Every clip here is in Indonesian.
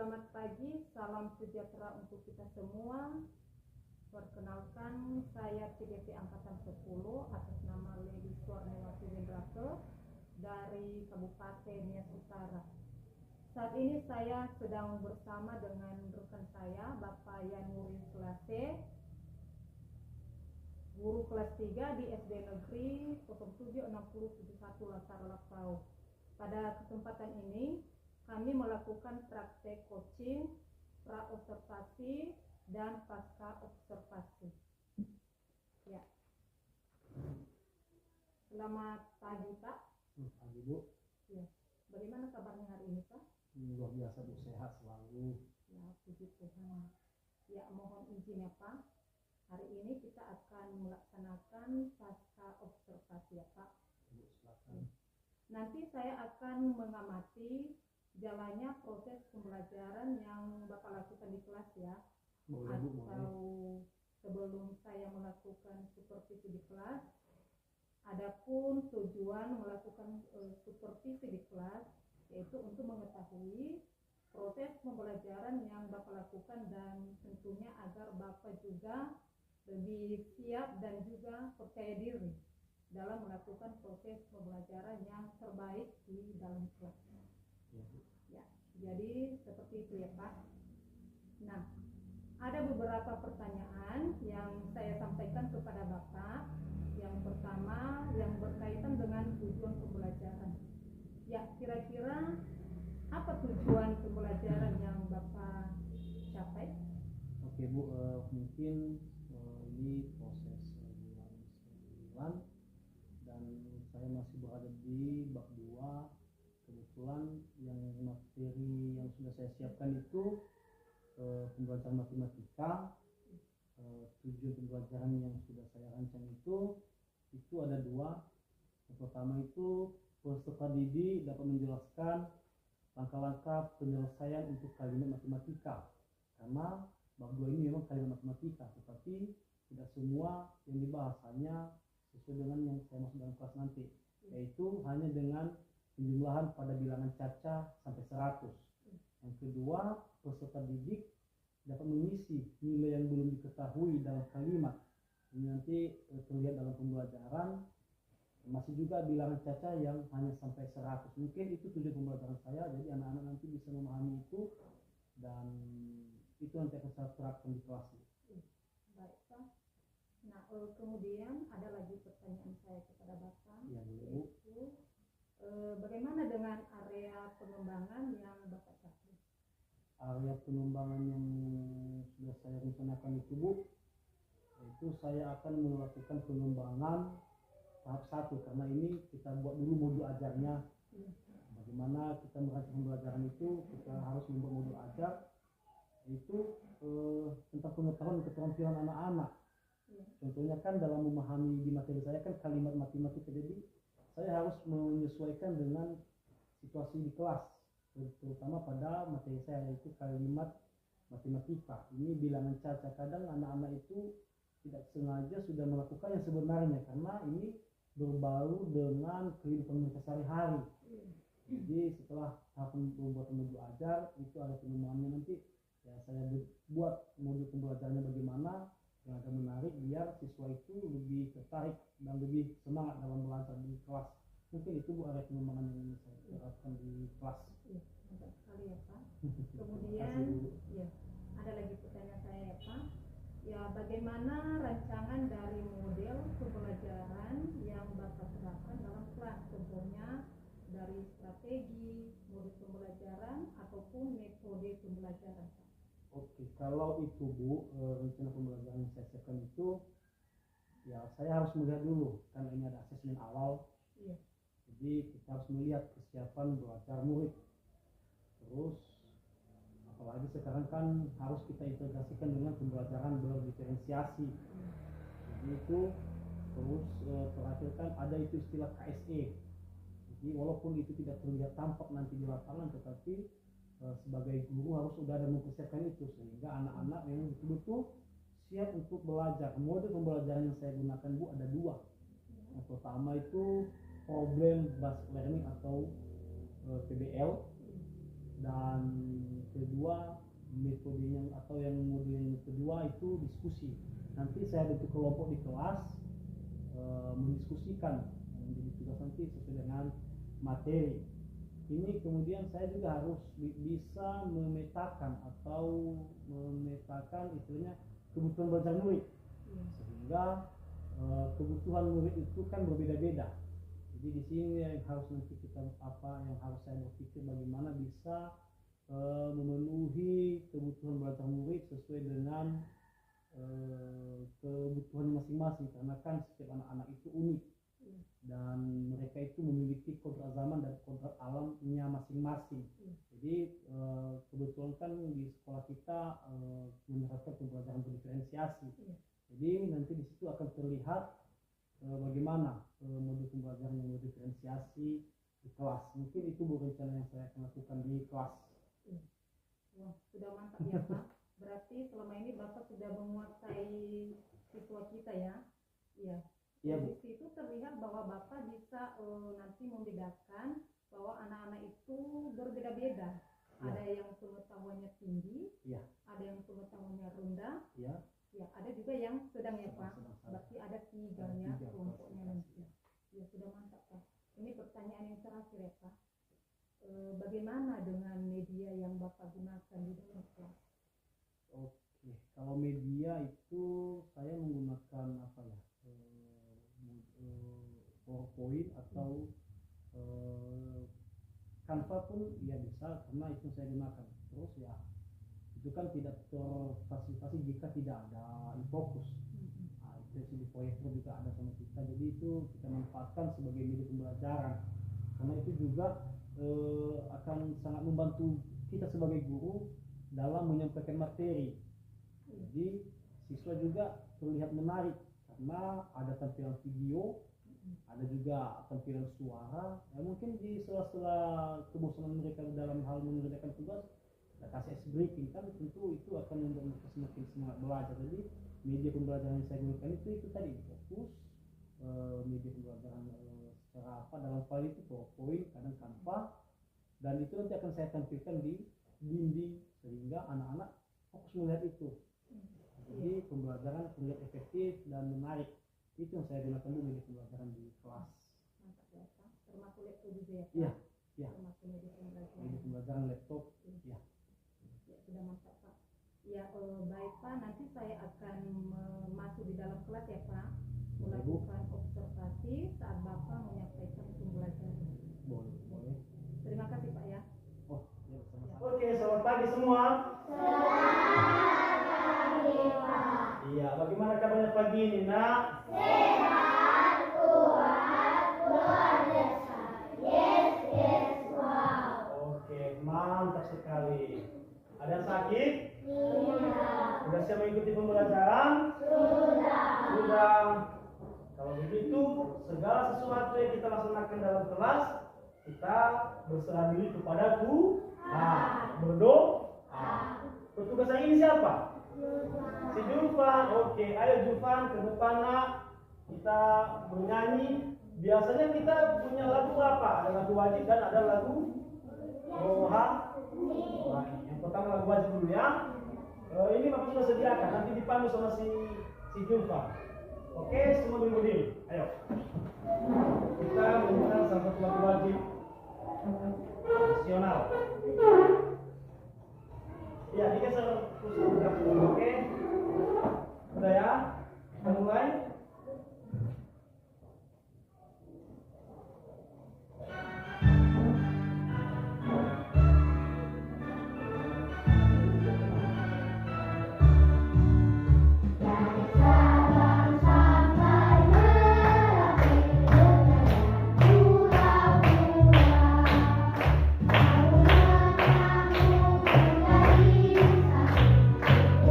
Selamat pagi, salam sejahtera untuk kita semua. Perkenalkan, saya CDP Angkatan 10 atas nama Lady Suarnawati Windrake dari Kabupaten Nias Utara. Saat ini saya sedang bersama dengan rekan saya, Bapak Yanuri Selase, guru kelas 3 di SD Negeri 076071 Latar Lapau. Pada kesempatan ini, kami melakukan praktek coaching, pra-observasi, dan pasca observasi. Ya. Selamat pagi, Pak. Pagi, Bu. Ya. Bagaimana kabarnya hari ini, Pak? Luar biasa, Bu. Sehat selalu. Ya, puji Tuhan. Ya, mohon izin ya, Pak. Hari ini kita akan melaksanakan pasca observasi ya, Pak. Bu, silakan. Nanti saya akan mengamati jalannya proses pembelajaran yang Bapak lakukan di kelas ya. Boleh, Bu, Atau boleh. sebelum saya melakukan supervisi di kelas, adapun tujuan melakukan supervisi di kelas yaitu untuk mengetahui proses pembelajaran yang Bapak lakukan dan tentunya agar Bapak juga lebih siap dan juga percaya diri dalam melakukan proses pembelajaran yang terbaik di dalam kelas. Ya, jadi seperti itu ya, Pak. Nah, ada beberapa pertanyaan yang saya sampaikan kepada Bapak. Yang pertama yang berkaitan dengan tujuan pembelajaran. Ya, kira-kira apa tujuan pembelajaran yang Bapak capai? Oke, Bu, mungkin ini proses bulan 9 dan saya masih berada di bab 2. Kebetulan yang materi yang sudah saya siapkan itu pembelajaran matematika. Tujuan pembelajaran yang sudah saya rancang itu ada 2. Yang pertama itu peserta didik dapat menjelaskan langkah-langkah penyelesaian untuk kalimat matematika, karena bab 2 ini memang kalimat matematika, tetapi tidak semua yang dibahas, hanya sesuai dengan yang saya maksud dalam kelas nanti, yaitu hanya dengan penjumlahan pada bilangan caca sampai 100. Yang kedua, peserta didik dapat mengisi nilai yang belum diketahui dalam kalimat. Ini nanti terlihat dalam pembelajaran. Masih juga bilangan caca yang hanya sampai 100. Mungkin itu tujuan pembelajaran saya, jadi anak-anak nanti bisa memahami itu dan itu nanti akan saya terapkan di kelas. Baik, Pak. Nah, kemudian ada lagi pertanyaan saya kepada Bapak, Ya, yaitu bagaimana dengan area pengembangan yang Bapak capai? Area pengembangan yang sudah saya rencanakan itu, Bu, itu saya akan melakukan pengembangan tahap 1, karena ini kita buat dulu modul ajarnya. Bagaimana kita merancang pembelajaran itu, kita harus membuat modul ajar itu tentang pengetahuan dan keterampilan anak-anak. Contohnya kan dalam memahami di materi saya kan kalimat matematika, jadi saya harus menyesuaikan dengan situasi di kelas, terutama pada materi saya yaitu kalimat matematika. Ini bilangan caca, kadang anak-anak itu tidak sengaja sudah melakukan yang sebenarnya karena ini berbau dengan kehidupan mereka sehari-hari. Jadi setelah tahap pembuatan modul ajar itu ada pengembangannya, nanti ya saya buat modul pembelajarannya bagaimana yang agak menarik biar siswa itu lebih tertarik dan lebih semangat dalam belajar di kelas. Mungkin itu Bu area pengembangan yang saya terapkan di kelas. Mantap sekali ya, Pak. Kemudian ya, ada lagi pertanyaan saya ya, Pak. Ya, bagaimana rancangan dari model pembelajaran yang Bapak terapkan dalam kelas? Contohnya dari strategi, modul pembelajaran ataupun metode pembelajaran, Pak. Oke, kalau itu Bu, rencana pembelajaran yang saya siapkan itu, ya saya harus melihat dulu, kan ini ada asesmen awal. Iya. Jadi kita harus melihat kesiapan belajar murid. Terus, apalagi sekarang kan harus kita integrasikan dengan pembelajaran berdiferensiasi. Jadi itu, terus terakhir kan ada itu istilah KSE. Jadi walaupun itu tidak terlihat tampak nanti di lapangan, tetapi sebagai guru harus sudah ada mempersiapkan itu sehingga anak-anak memang betul-betul siap untuk belajar. Model pembelajaran yang saya gunakan Bu ada 2. Yang pertama itu problem based learning atau PBL. Dan kedua, metodenya atau yang modul yang kedua itu diskusi. Nanti saya bentuk kelompok di kelas mendiskusikan yang menjadi tugas nanti sesuai dengan materi. Ini kemudian saya juga harus bisa memetakan istilahnya kebutuhan belajar murid, sehingga kebutuhan murid itu kan berbeda-beda. Jadi di sini yang harus nanti yang harus saya berpikir bagaimana bisa memenuhi kebutuhan belajar murid sesuai dengan kebutuhan masing-masing, karena kan setiap anak-anak itu unik dan mereka itu memiliki kodrat zaman dan kodrat alamnya masing-masing. Jadi kebetulan kan di sekolah kita menerapkan pembelajaran berdiferensiasi. Jadi nanti di situ akan terlihat bagaimana modul pembelajaran yang berdiferensiasi di kelas. Mungkin itu rencana yang saya akan lakukan di kelas. Wah, sudah mantap ya Pak. Berarti selama ini Bapak sudah menguasai siswa kita ya. Iya. Iya, Di situ terlihat bahwa Bapak bisa nanti membedakan bahwa anak-anak itu berbeda-beda. Ya. Ada yang pengetahuannya tinggi, Iya. ada yang pengetahuannya rendah, Ya. ya ada juga yang sedang ya Pak. Sedang. Berarti ada tiganya Tiga kelompoknya klasifikasi. nanti. Ya sudah mantap Pak. Ini pertanyaan yang terakhir ya Pak. Bagaimana dengan media yang Bapak gunakan di dalam kelas? Oke, kalau media itu saya menggunakan apa ya? PowerPoint atau Canva pun ya bisa, karena itu saya gunakan. Terus ya itu kan tidak terfasilitasi jika tidak ada InFocus. Nah, itu di proyektor juga ada sama kita, jadi itu kita manfaatkan sebagai media pembelajaran, karena itu juga akan sangat membantu kita sebagai guru dalam menyampaikan materi. Jadi siswa juga terlihat menarik karena ada tampilan video, ada juga tampilan suara. Ya, mungkin di sela-sela kebosanan mereka dalam hal mengerjakan tugas, kita kasih ice breaking, kan tentu itu akan membuat mereka semakin semangat belajar. Jadi media pembelajaran yang saya gunakan itu tadi fokus, media pembelajaran secara dalam file itu PowerPoint, kadang Canva, dan itu nanti akan saya tampilkan di dinding sehingga anak-anak fokus melihat itu. Jadi pembelajaran terlihat efektif dan menarik. Itu yang saya gunakan di media pembelajaran di kelas. Mantap ya Pak. Termasuk laptop juga ya Pak? Iya, iya. Termasuk media pembelajaran. Media pembelajaran laptop, ya. Ya sudah mantap Pak. Ya baik Pak, nanti saya akan masuk di dalam kelas ya Pak, melakukan observasi saat Bapak menyampaikan pembelajaran. Boleh. Terima kasih Pak ya. Oh, ya sama-sama. Oke, selamat pagi semua. Iya, bagaimana kabarnya pagi ini, Nak? Sehat, kuat, luar biasa. Yes, wow. Oke, mantap sekali. Ada yang sakit? Tidak. Sudah siap mengikuti pembelajaran? Sudah. Kalau begitu, segala sesuatu yang kita laksanakan dalam kelas, kita berserah diri kepada Tuhan. Berdoa. Petugas hari ini siapa? Si Julfan. Oke, ayo Julfan ke depan, Nak. Kita bernyanyi. Biasanya kita punya lagu apa? Ada lagu wajib dan ada lagu rohani. Yang pertama lagu wajib dulu ya. Ini Bapak sudah sediakan. Nanti dipandu sama si Julfan. Oke, semua berdiri. Ayo. Kita menyanyikan salah satu lagu wajib nasional. Ya, digeser kursi. Oke. Udah ya? Kita mulai.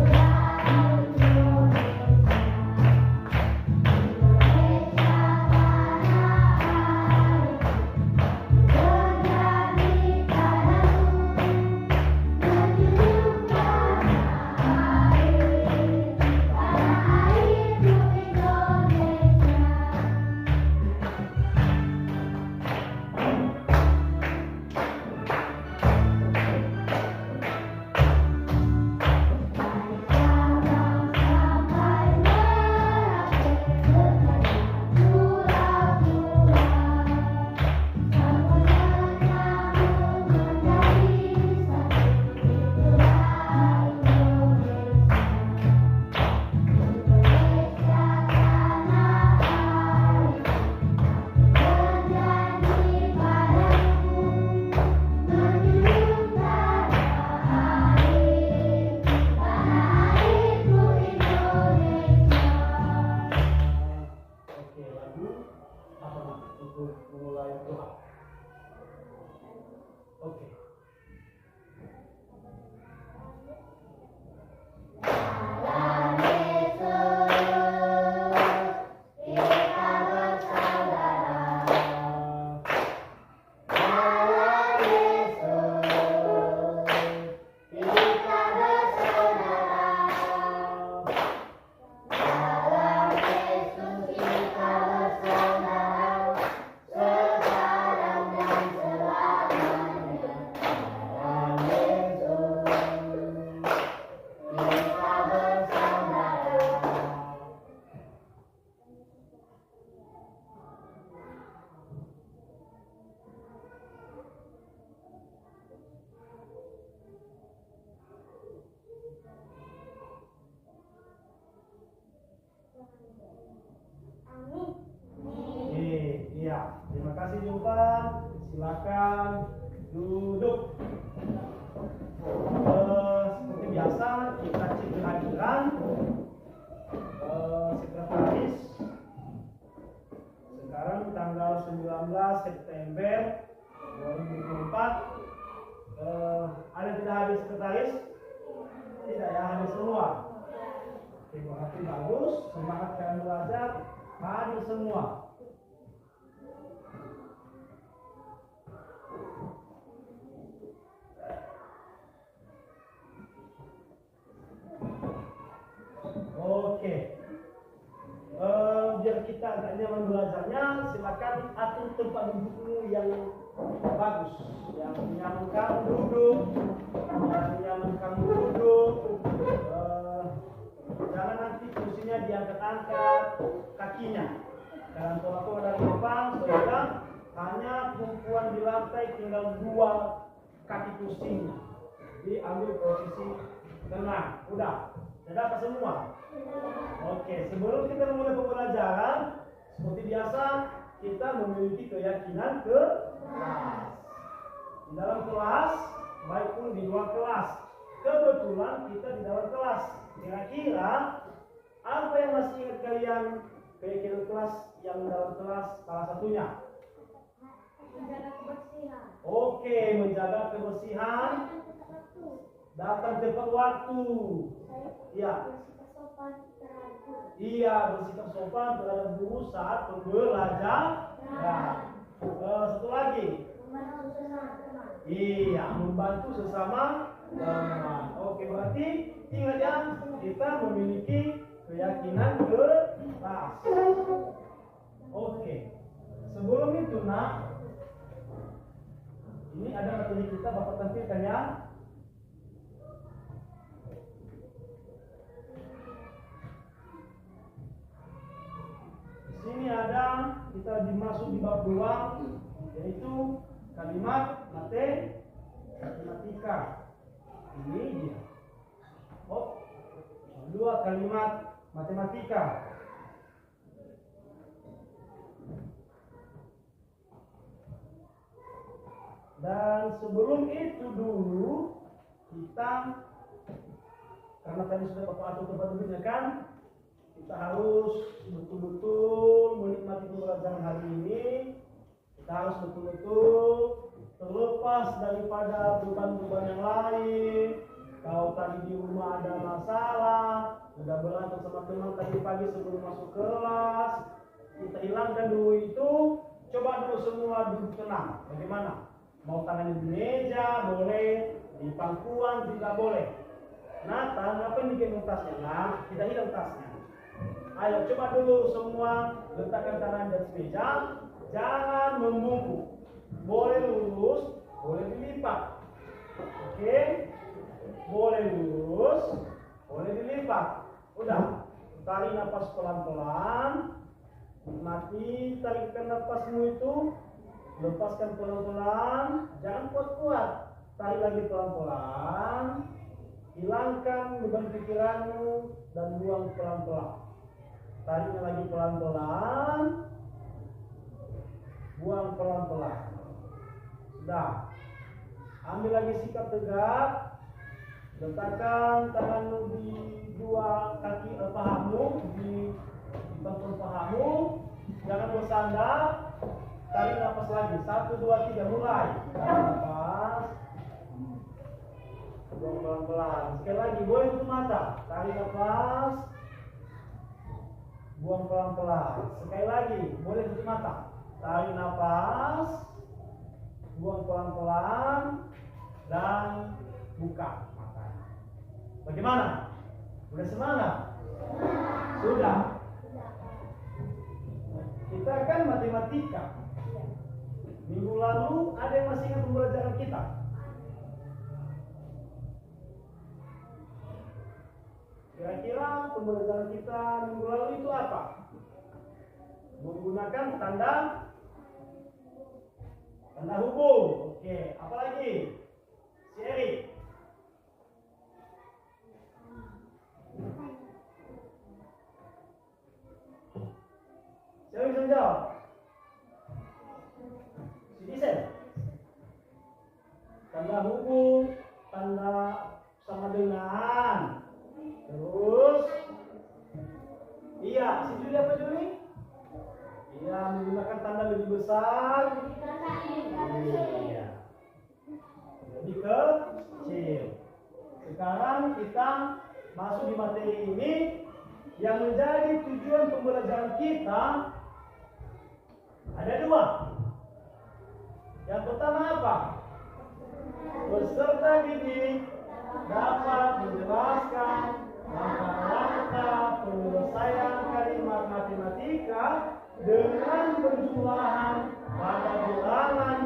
Wow. silakan duduk. Seperti biasa kita cek kehadiran sekretaris. Sekarang tanggal 19 September 2024. Ada tidak hadir sekretaris? Tidak ya, hadir semua. Terima kasih, bagus. Semangat kalian belajar. Hadir semua. Oke. Biar kita agak nyaman belajarnya, silakan atur tempat dudukmu yang bagus, yang nyaman kamu duduk, jangan nanti kursinya diangkat-angkat kakinya. Jangan tolak dari depan, sehingga hanya tumpuan di lantai tinggal 2 kaki kursinya. Jadi ambil posisi tenang, udah. Sudah dapat semua? Oke, sebelum kita mulai pembelajaran, seperti biasa kita memiliki keyakinan ke kelas. Di dalam kelas, baik pun di luar kelas. Kebetulan kita di dalam kelas. Kira-kira apa yang masih ingat kalian keyakinan kelas yang dalam kelas salah satunya? Menjaga kebersihan. Oke, menjaga kebersihan. Datang tepat waktu. Iya. Bersikap sopan terhadap guru. Iya, bersikap sopan terhadap guru saat pembelajaran. Satu lagi. Membantu sesama teman. Iya, membantu sesama teman. Oke, berarti ingat ya, kita memiliki keyakinan ke kelas. Oke. Sebelum itu, nak, ini ada materi kita Bapak tampilkan ya. Di sini ada kita dimasuk di bab 2, yaitu kalimat matematika. Ini dia. Oh, 2 kalimat matematika. Dan sebelum itu dulu kita, karena tadi sudah Bapak atur tempat duduknya kan, kita harus betul-betul menikmati pembelajaran hari ini. Kita harus betul-betul terlepas daripada beban-beban yang lain. Kalau tadi di rumah ada masalah, udah berantem sama teman tadi pagi sebelum masuk kelas, kita hilangkan dulu itu. Coba dulu semua duduk tenang. Bagaimana? Mau tangannya di meja boleh, di pangkuan tidak boleh. Nathan, apa yang bikin tasnya? Nah, kita hilang tasnya. Ayo coba dulu semua letakkan tangan di atas meja, jangan membungkuk. Boleh lurus, boleh dilipat. Oke? Boleh lurus, boleh dilipat. Udah, tarik nafas pelan-pelan. Nikmati, tarikkan nafasmu itu. Lepaskan pelan-pelan, jangan kuat-kuat. Tarik lagi pelan-pelan. Hilangkan beban pikiranmu dan buang pelan-pelan. Tariknya lagi pelan-pelan, buang pelan-pelan. Sudah. Ambil lagi sikap tegak. Letakkan tanganmu di 2 kaki pahamu, di pangkuan pahamu. Jangan bersandar. Tarik nafas lagi. 1, 2, 3, mulai. Tarik nafas. Buang pelan-pelan. Sekali lagi, boleh tutup mata. Tarik nafas. Buang pelan-pelan. Sekali lagi, boleh tutup mata. Tarik nafas. Buang pelan-pelan. Dan buka mata. Bagaimana? Udah semangat? Sudah. Kita kan matematika. Minggu lalu ada yang masih ingat pembelajaran kita? Kira-kira pembelajaran kita minggu lalu itu apa? Menggunakan tanda hubung. Oke, apa lagi? Si Erik. Siapa bisa menjawab? Si Disen. besar? Iya. Lebih kecil. Sekarang kita masuk di materi ini. Yang menjadi tujuan pembelajaran kita ada dua. Yang pertama apa? Peserta didik dapat menjelaskan langkah-langkah penyelesaian kalimat matematika dengan penjumlahan pada bilangan.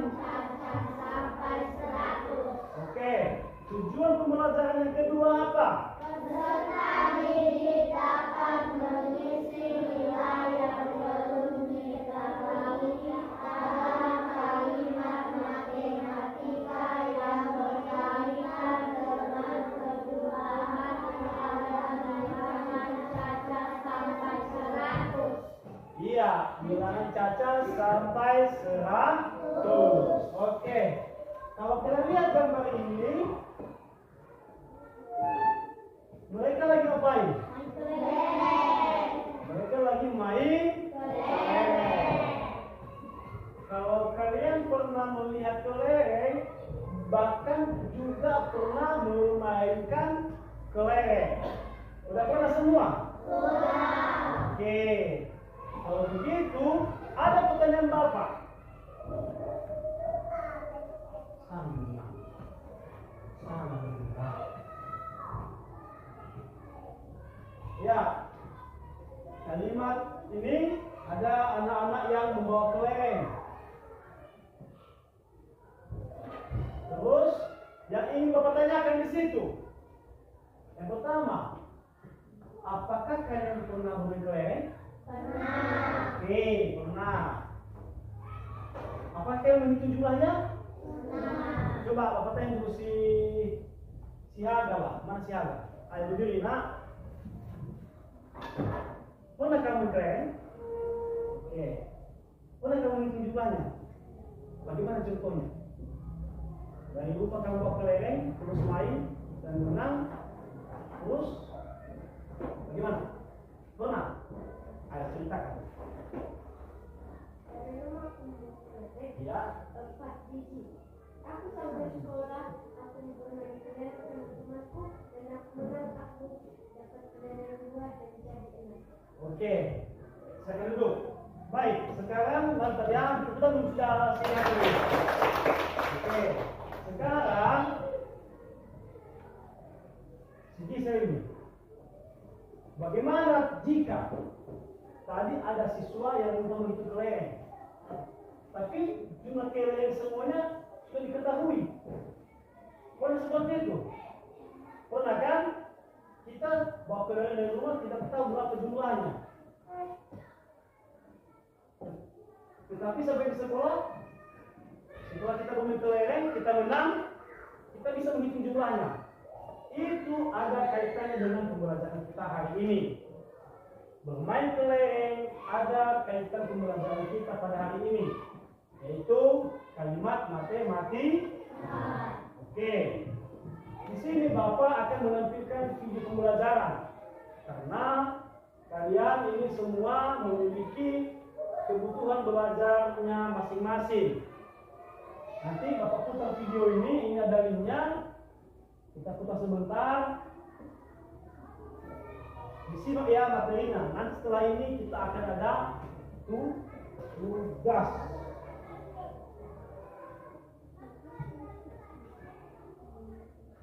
Oke, tujuan pembelajaran yang kedua apa? Peserta didik dapat mengisi nilai yang belum diketahui dalam kalimat matematika yang berkaitan dengan penjumlahan pada bilangan cacat sampai 100. Iya, bilangan cacat sampai 100. Oke, kalau kita lihat gambar ini, mereka lagi ngapain? Mereka lagi main kelereng. Kalau kalian pernah melihat kelereng, bahkan juga pernah memainkan kelereng. Udah pernah semua? Sudah. Oke. Kalau begitu, ada pertanyaan Bapak. Sama. Ya, kalimat ini ada anak-anak yang membawa kelereng. Terus, yang ingin Bapak tanyakan di situ. Yang pertama, apakah kalian pernah bermain kelereng? Pernah. Oke, pernah. Apakah kalian menghitung jumlahnya? Pernah. Coba Bapak tanya dulu si Haga lah. Mana si Haga? Ayo berdiri, nak. Pernah kamu kelereng? Oke. Pernah kamu menghitung jumlahnya? Bagaimana contohnya? Dari lupa kamu bawa kelereng, terus main dan menang, terus bagaimana? Pernah? Ayo ceritakan. Dari rumahku kelereng, Ya. 4 biji. Aku sampai sekolah, aku bermain kelereng sama temanku, dan aku menang, aku dapat kelereng 2 dan jadi 6. Oke. Saya duduk. Baik, sekarang mantap ya. Kita sudah siap dulu. Oke. Sekarang segi saya ini. Bagaimana jika tadi ada siswa yang mau menghitung kelereng, tapi jumlah kelereng semuanya sudah diketahui? Pernah seperti itu? Pernah kan? Kita bawa kelereng dari rumah, kita tahu berapa jumlahnya. Tetapi sampai di sekolah, setelah kita bermain kelereng, kita menang, kita bisa menghitung jumlahnya. Itu ada kaitannya dengan pembelajaran kita hari ini. Bermain kelereng ada kaitan pembelajaran kita pada hari ini, yaitu kalimat matematika. Oke. Di sini Bapak akan menampilkan video pembelajaran karena kalian ini semua memiliki kebutuhan belajarnya masing-masing. Nanti Bapak putar video ini ada linknya. Kita putar sebentar. Disimak ya materinya. Nanti setelah ini kita akan ada tugas.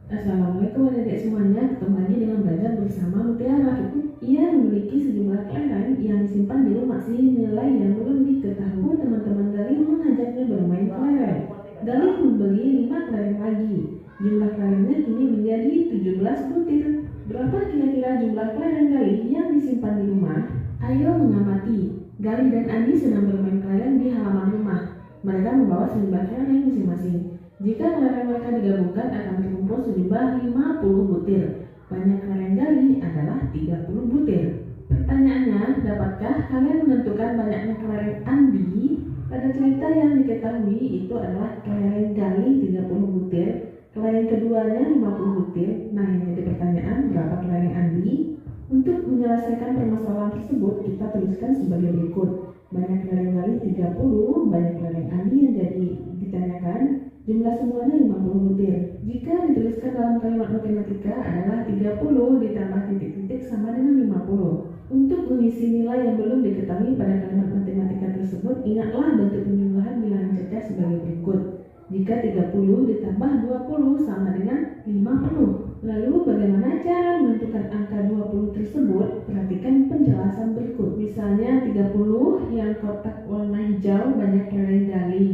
Assalamualaikum adik-adik semuanya, ketemu lagi dengan belajar bersama Mutiara. Ia memiliki sejumlah kelereng yang disimpan di rumah sehingga nilai yang belum diketahui. Teman-teman Galih mengajaknya bermain kelereng. Galih membeli 5 kelereng lagi. Jumlah kelerengnya kini menjadi 17 butir. Berapa kira-kira jumlah kelereng Galih yang disimpan di rumah? Ayo mengamati. Galih dan Andi sedang bermain kelereng di halaman rumah. Mereka membawa sejumlah kelereng masing-masing. Jika kelereng mereka digabungkan akan terkumpul sejumlah 50 butir. Banyak kelereng Galih adalah 30 butir. Pertanyaannya, dapatkah kalian menentukan banyaknya kelereng Andi? Pada cerita yang diketahui itu adalah kelereng Galih 30 butir, kelereng keduanya 50 butir. Nah, yang jadi pertanyaan, berapa kelereng Andi? Untuk menyelesaikan permasalahan tersebut, kita tuliskan sebagai berikut. Banyak lereng Gali 30, banyak lereng Andi yang jadi ditanyakan, jumlah semuanya 50 butir. Jika dituliskan dalam kalimat matematika adalah 30 ditambah titik-titik sama dengan 50. Untuk mengisi nilai yang belum diketahui pada kalimat matematika tersebut, ingatlah bentuk penjumlahan bilangan cerdas sebagai berikut. Jika 30 ditambah 20 sama dengan 50. Lalu bagaimana cara menentukan angka 20 tersebut? Perhatikan penjelasan berikut. Misalnya 30 yang kotak warna hijau banyak lereng Gali.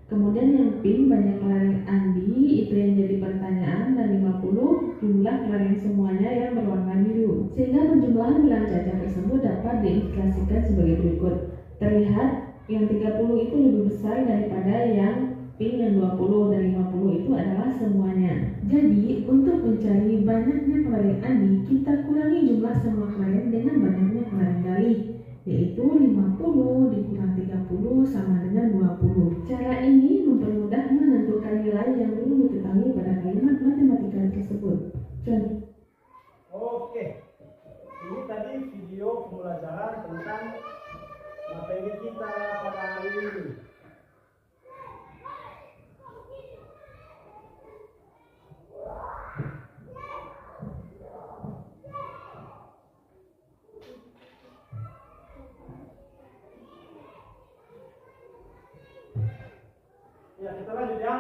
Kemudian yang pink banyak lereng Andi, itu yang jadi pertanyaan, dan 50 jumlah lereng semuanya yang berwarna biru. Sehingga penjumlahan bilangan cacat tersebut dapat diilustrasikan sebagai berikut. Terlihat yang 30 itu lebih besar daripada yang pink yang 20 dan 50 itu adalah semuanya. Jadi untuk mencari banyaknya lereng Andi, kita kurangi jumlah semua lereng dengan banyaknya lereng Gali, yaitu 50 dikurang 30 sama dengan 20. Cara ini mempermudah menentukan nilai yang belum diketahui pada kalimat matematika tersebut. Contoh. Oke, ini tadi video pembelajaran tentang materi kita pada hari ini. Ya, kita lanjut ya.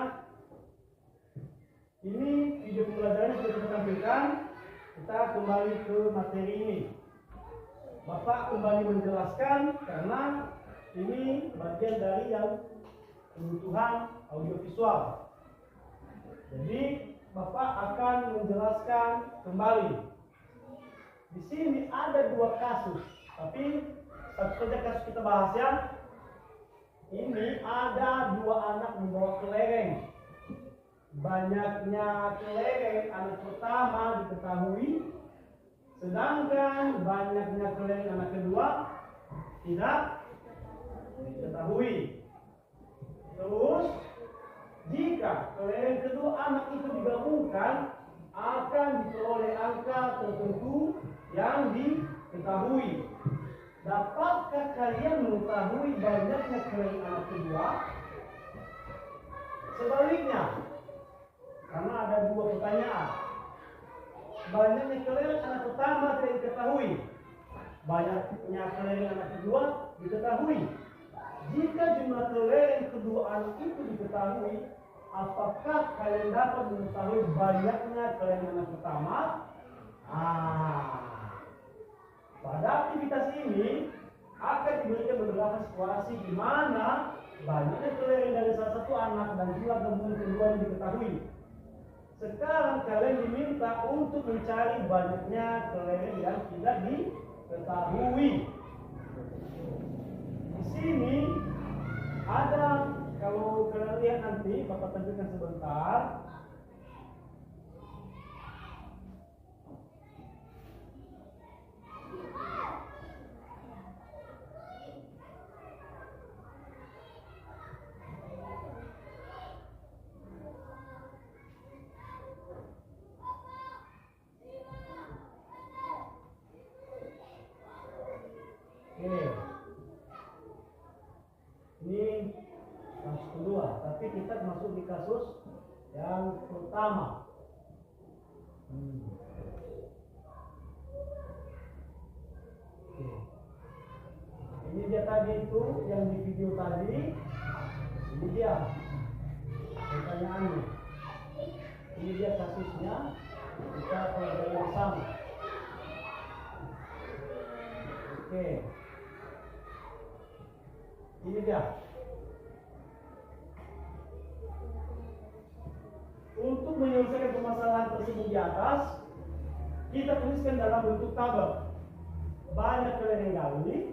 Ini video pembelajaran sudah kita tampilkan. Kita kembali ke materi ini. Bapak kembali menjelaskan karena ini bagian dari yang kebutuhan audiovisual. Jadi Bapak akan menjelaskan kembali. Di sini ada dua kasus, tapi satu saja kasus kita bahas ya. Ini ada dua anak membawa kelereng. Banyaknya kelereng anak pertama diketahui, sedangkan banyaknya kelereng anak kedua tidak diketahui. Terus, jika kelereng kedua anak itu digabungkan, akan diperoleh angka tertentu yang diketahui. Dapatkah kalian mengetahui banyaknya kelereng anak kedua? Sebaliknya, karena ada dua pertanyaan. Banyaknya kelereng anak pertama tidak diketahui, banyaknya kelereng anak kedua diketahui. Jika jumlah kelereng kedua anak itu diketahui, apakah kalian dapat mengetahui banyaknya kelereng anak pertama? Pada aktivitas ini akan diberikan beberapa situasi di mana banyaknya kelereng dari salah satu anak dan jumlah gabungan kedua yang diketahui. Sekarang kalian diminta untuk mencari banyaknya kelereng yang tidak diketahui. Di sini ada, kalau kalian lihat nanti, Bapak tampilkan sebentar. Ini kasus kedua, tapi kita masuk di kasus yang pertama. Ini dia tadi itu yang di video tadi. Ini dia pertanyaannya. Ini dia kasusnya. Kita pelajari bersama. Oke. Ini dia. Untuk menyelesaikan permasalahan tersebut di atas, kita tuliskan dalam bentuk tabel. Banyak kelereng Gali,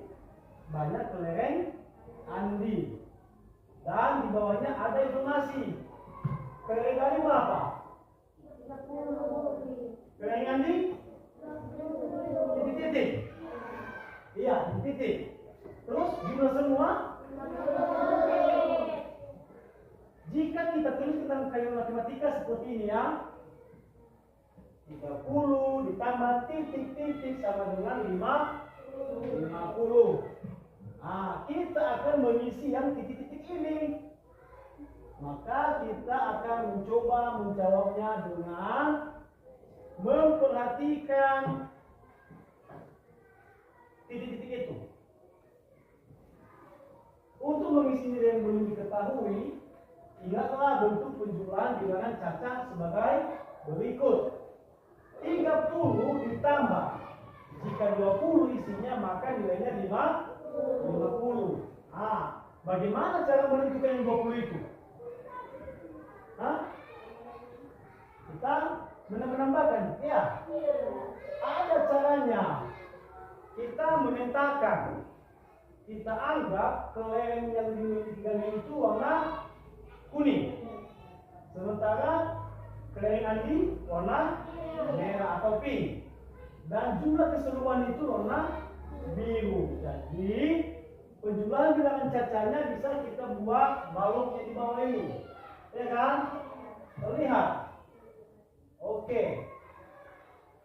banyak kelereng Andi. Dan di bawahnya ada informasi. Kelereng Gali berapa? Kelereng Andi? Titik-titik. Iya, titik. Terus jumlah semua? Jika kita tulis dalam kalimat matematika seperti ini ya, 30 ditambah titik-titik sama dengan 50. Nah, kita akan mengisi yang titik-titik ini. Maka kita akan mencoba menjawabnya dengan memperhatikan titik-titik itu. Untuk mengisi nilai yang belum diketahui, ingatlah bentuk penjumlahan bilangan cacat sebagai berikut. 30 ditambah. Jika 20 isinya, maka nilainya 50. Nah, bagaimana cara menentukan yang 20 itu? Kita menambahkan, ya. Ada caranya. Kita memetakan. Kita anggap kelereng yang dimiliki itu warna kuning. Sementara kelereng Andi warna merah atau pink. Dan jumlah keseluruhan itu warna biru. Jadi penjumlahan bilangan cacanya bisa kita buat balok yang di bawah ini. Ya kan? Terlihat. Oke.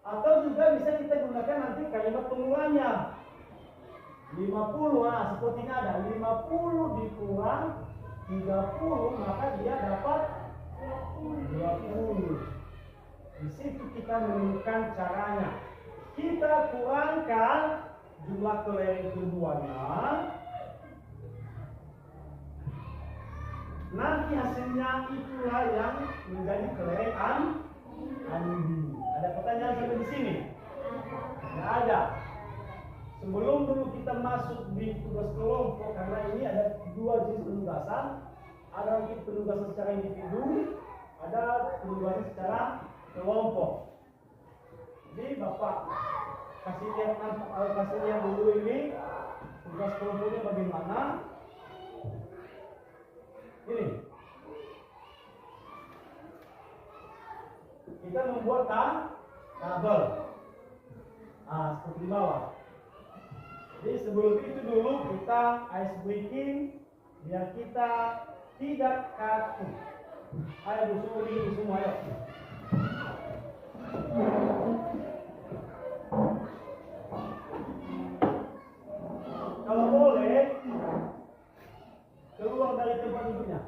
Atau juga bisa kita gunakan nanti kalimat pengulangannya. 50, nah seperti ini ada 50 dikurang 30, maka dia dapat 20. Di situ kita menemukan caranya. Kita kurangkan jumlah kelereng keduanya. Nanti hasilnya itulah yang menjadi kelereng Andi. Ada pertanyaan sampai di sini? Tidak ada. Sebelum dulu kita masuk di tugas kelompok, karena ini ada dua jenis penugasan. Ada penugasan secara individu, ada penugasan secara kelompok. Jadi Bapak kasih lihat dulu ini tugas kelompoknya bagaimana. Ini kita membuat tabel. Seperti di bawah. Jadi sebelum itu dulu kita ice breaking biar kita tidak kaku. Ayo Bu semua ayo. Kalau boleh keluar dari tempat duduknya.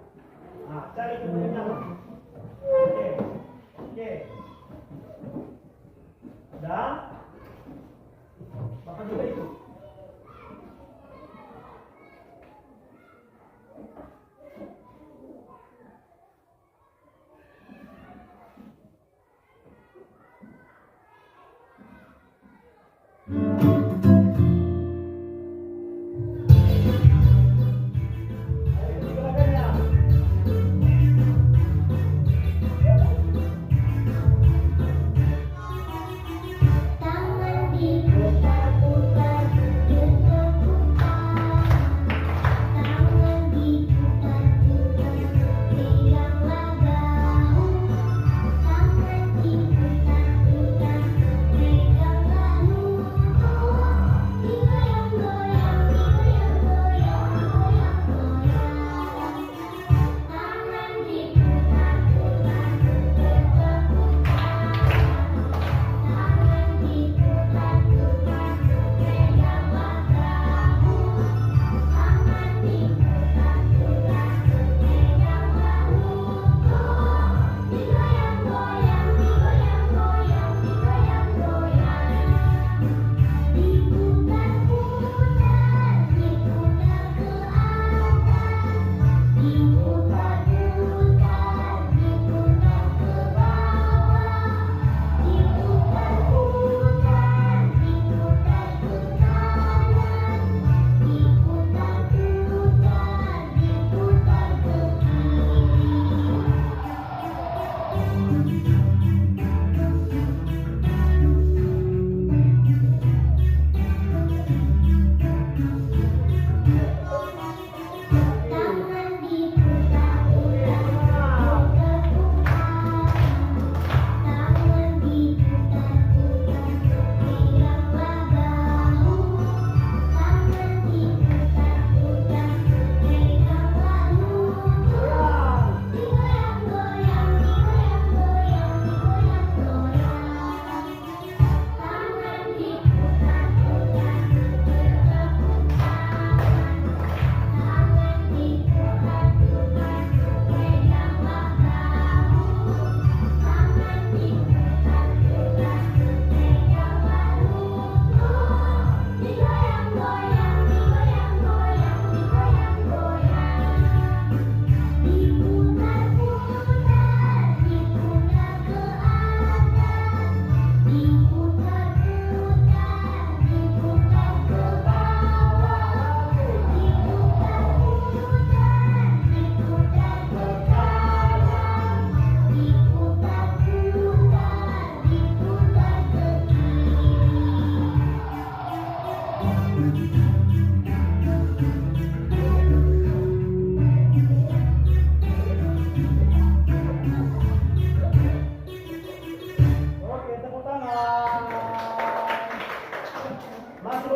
Nah, cari tempat yang nyaman. Oke. Dan Bapak juga ikut.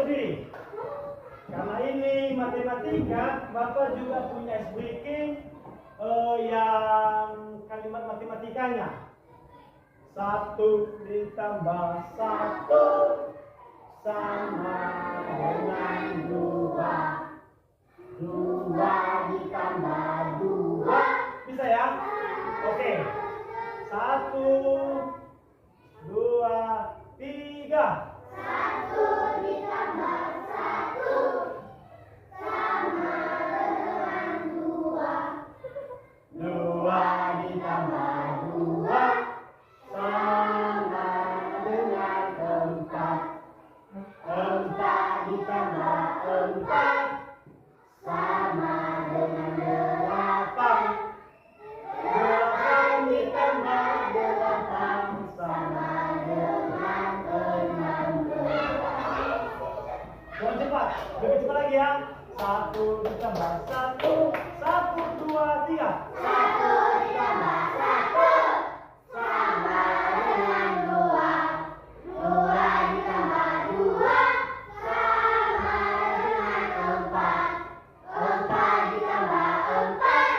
berdiri. Karena ini matematika, Bapak juga punya ice breaking yang kalimat matematikanya. 1 ditambah 1 sama dengan 2. 2 ditambah 2. Bisa ya? Oke. 1, 2, 3. 1 ditambah 1 sama dengan 2. 2 ditambah 2 sama dengan 4. 4 ditambah 4 sama dengan 8. 8 ditambah 8 sama dengan 16. Mohon cepat, lebih cepat lagi ya. 1 ditambah 1, 1, 2, 3. 1 ditambah 1 sama dengan 2. 2 ditambah 2 sama dengan 4. 4 ditambah 4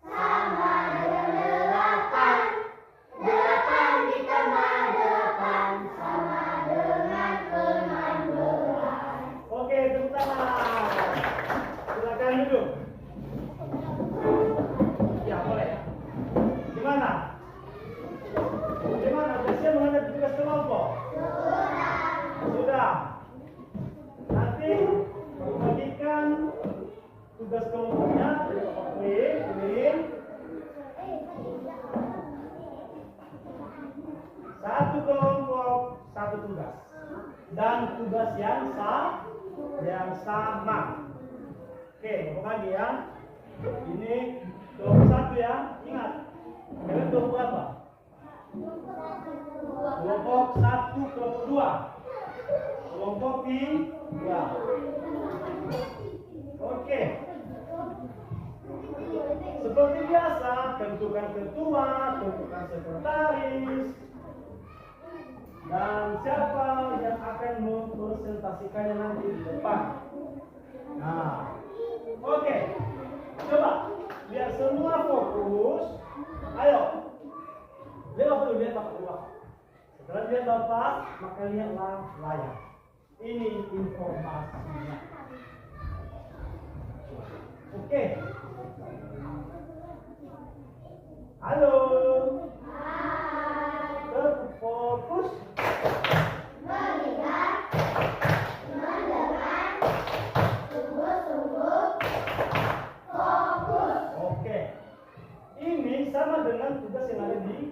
sama dengan 8. 8 ditambah 8 sama dengan 16. Oke, tepuk tangan. Silakan duduk. Ya, boleh. Gimana? Gimana? Biasanya menghadapi tugas kelompok? Sudah. Nanti bagikan tugas kelompoknya. Pilih. Satu kelompok, satu tugas. Dan tugas yang sama. Oke, ngomong lagi ya. Ini kelompok 1 ya. Ingat. Kalian kelompok apa? Kelompok 1, kelompok 2. Kelompok 3. Oke. Seperti biasa, tentukan ketua, tentukan sekretaris, dan siapa yang akan mempresentasikannya nanti di depan. Nah, oke. Coba biar semua fokus. Ayo. Lihat Bapak dulu. Setelah lihat Bapak, maka lihatlah layar. Ini informasinya. Oke. Halo. Terfokus. Melihat, mendengar, sungguh-sungguh, fokus. Oke. Ini sama dengan tugas yang ada di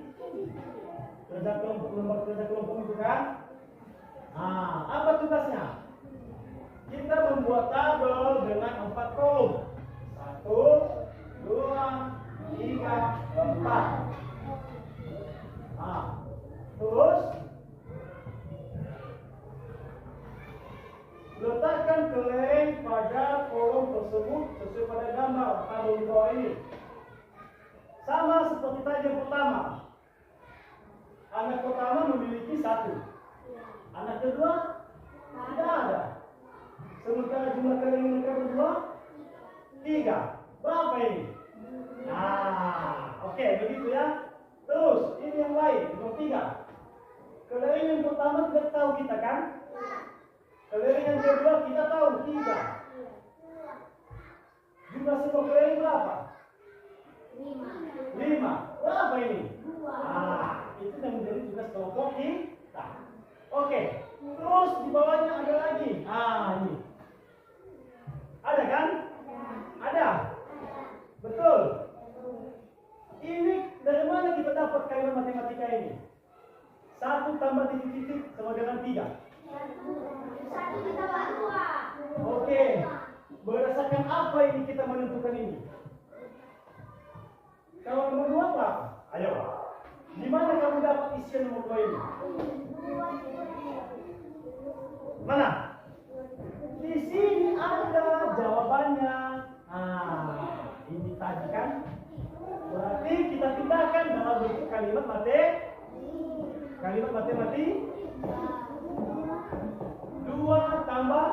kerja kelompok itu kan? Nah, apa tugasnya? Kita membuat tabel dengan 4 kolom. 1, 2, 3, 4. Nah, terus letakkan kelereng pada kolom tersebut sesuai pada gambar tabel di bawah ini. Sama seperti tadi yang pertama. Anak pertama memiliki 1. Anak kedua tidak ada. Sementara jumlah kelereng mereka berdua 3. Berapa ini? Nah, oke, begitu ya. Terus ini yang lain, nomor 3. Kelereng yang pertama tidak tahu kita kan? Kelereng yang kedua kita tahu 3. Jumlah semua kelereng berapa? 5. Berapa ini? 2. Ah, itu yang menjadi tugas kelompok kita. Oke. Terus di bawahnya ada lagi. Ah, ini. Ada kan? Ada. Betul. Ini dari mana kita dapat kalimat matematika ini? 1 tambah titik-titik sama dengan 3. 1 ditambah 2. Oke. Berdasarkan apa ini kita menentukan ini? Kalau nomor 2 apa? Ayo. Di mana kamu dapat isian nomor 2 ini? Mana? Di sini ada jawabannya. Ini tadi kan? Berarti kita pindahkan dalam bentuk kalimat matematika. 2 2 tambah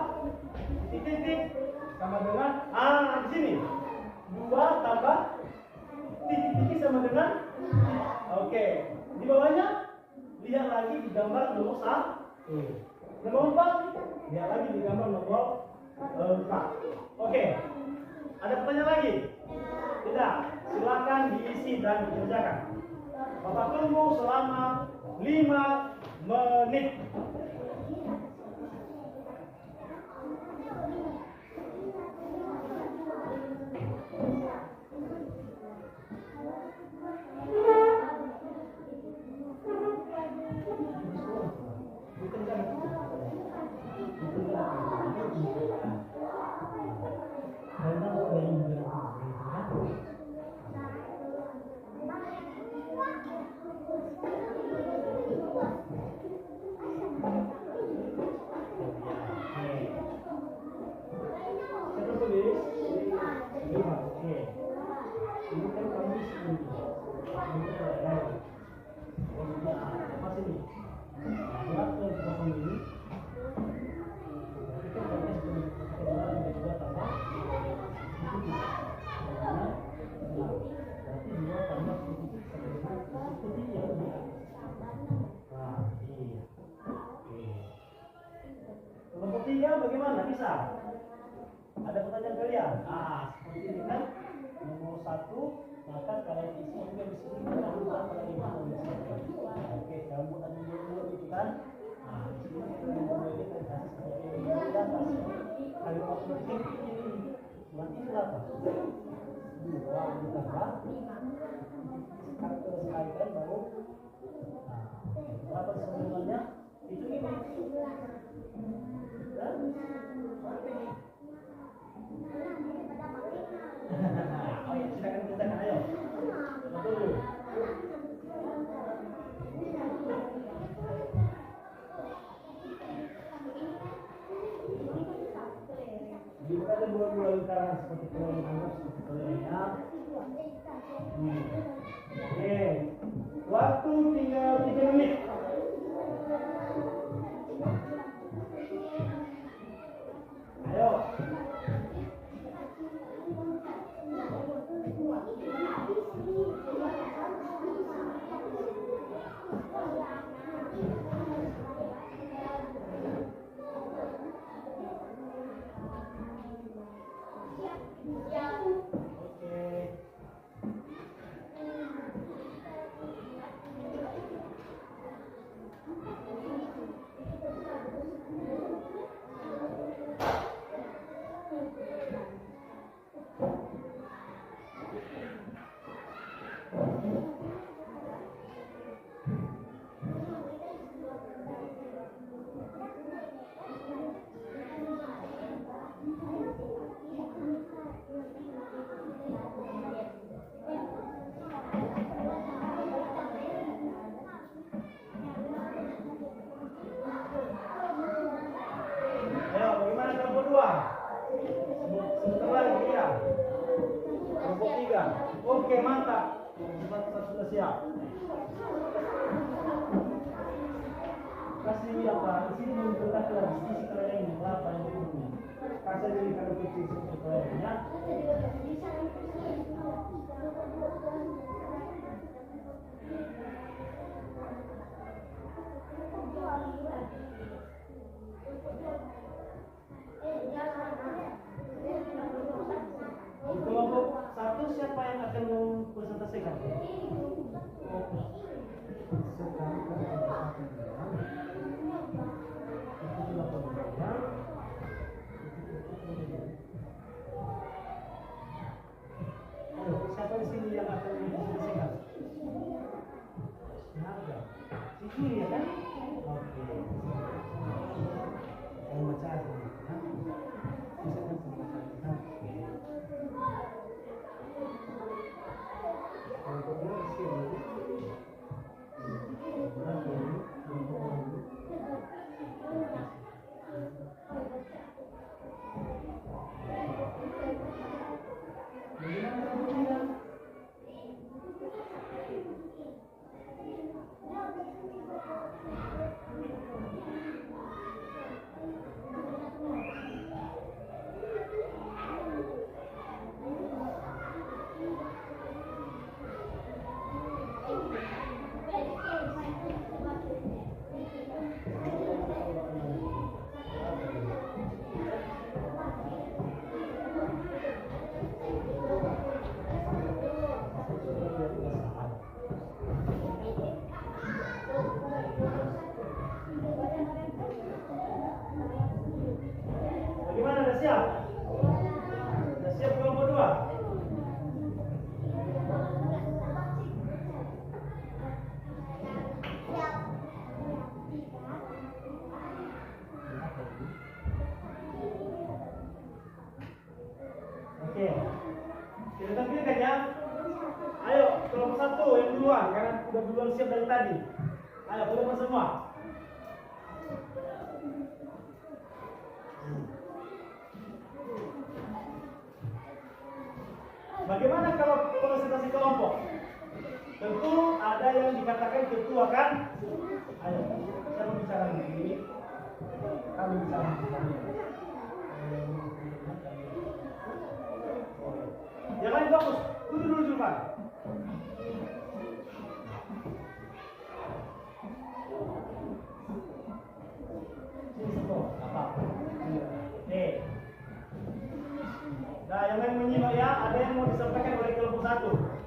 titik-titik sama dengan di sini 2 tambah titik-titik sama dengan oke. Di bawahnya lihat lagi di gambar nomor 1. Nomor 4 lihat lagi di gambar nomor 4. Oke. Ada pertanyaan lagi? Tidak. Silakan diisi dan dikerjakan. Bapak tunggu selama 5 menit. Kelompok 3 bagaimana? Bisa? Ada pertanyaan kalian? Seperti ini kan nomor 1 maka kalian isi juga di sini kita lupa bagaimana oke, kalau buat dulu itu kan di sini kita mulai ini kan kasih seperti ini di atas kalau waktu ini nanti berapa? 2 ditambah selesaikan baru berapa sebenarnya itu ini oh ya, silakan kerjakan, ayo. Betul. Jika ada dua lingkaran seperti kelompok seperti kelompoknya. Oke, waktu tinggal 3 menit. Ayo. Sebentar lagi ya. Kelompok 3. Oke, mantap. Sudah siap. Kasih apa? Di sini menunjukkan lagi sisi kalian yang berapa yang ini. Kasih ini kalau kecil seperti kaliannya. Di kelompok 1 siapa yang akan mempresentasikan? Siapa di sini yang akan mempresentasikan? siap? Sudah siap kelompok 2? Oke. Kita tampilkan ya. Ayo, kelompok 1 yang duluan karena udah duluan siap dari tadi. Ayo, kelompok semua. Bagaimana kalau presentasi kelompok? Tentu ada yang dikatakan ketua kan? Ayo, siapa bicara ini? Kami bicara ini. Yang lain fokus, duduk dulu Pak. Nah, yang lain menyimak ya, ada yang mau disampaikan oleh kelompok 1.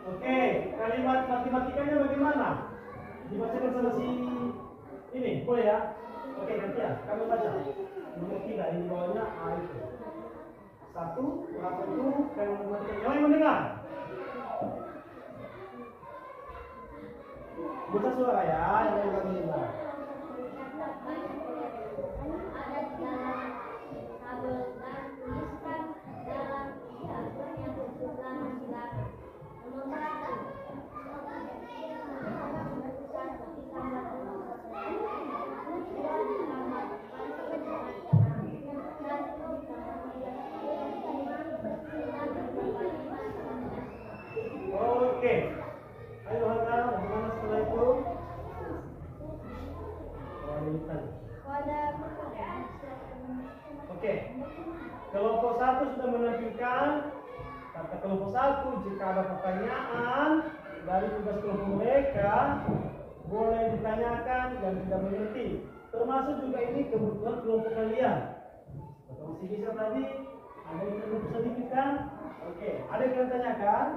Oke, kalimat matematikanya bagaimana? Dibacakan sama si ini, boleh ya? Oke, nanti ya, kamu baca. Nomor 3, ini bawahnya A itu. 1, berapa itu? Kamu matematikanya, yang lain mendengar? Buka suara ya, yang lain mendengar. Ada di dalam tabel dan tuliskan dalam tabel yang berjumlah 9. Nomor 1 Oke. Ayo Hana, bagaimana setelah itu? Oke. Kelompok 1 sudah menampilkan kata kelompok 1. Jika ada pertanyaan dari tugas kelompok mereka, boleh ditanyakan dan tidak mengerti. Termasuk juga ini kebutuhan kelompok kalian. Atau masih bisa tadi ada yang terlalu sedikit kan? Oke, ada yang kalian tanyakan?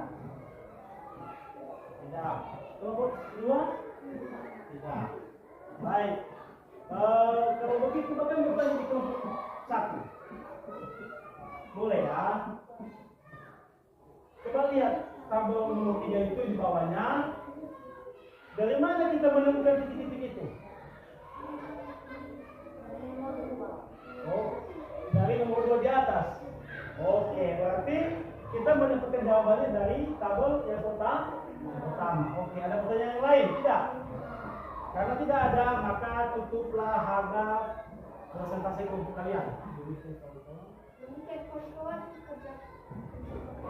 Tidak. Kelompok 2? Tidak. Baik. Kalau begitu bahkan bertanya di kelompok 1. Boleh ya? Coba lihat tabel nomor 3 itu di bawahnya. Dari mana kita menemukan titik-titik itu? Oh, dari nomor 2 di atas. Oke, berarti kita mendapatkan jawabannya dari tabel yang pertama. Oke, ada pertanyaan yang lain? Tidak? Karena tidak ada, maka tutuplah harga presentasi kelompok kalian. Mungkin kawan-kawan kerja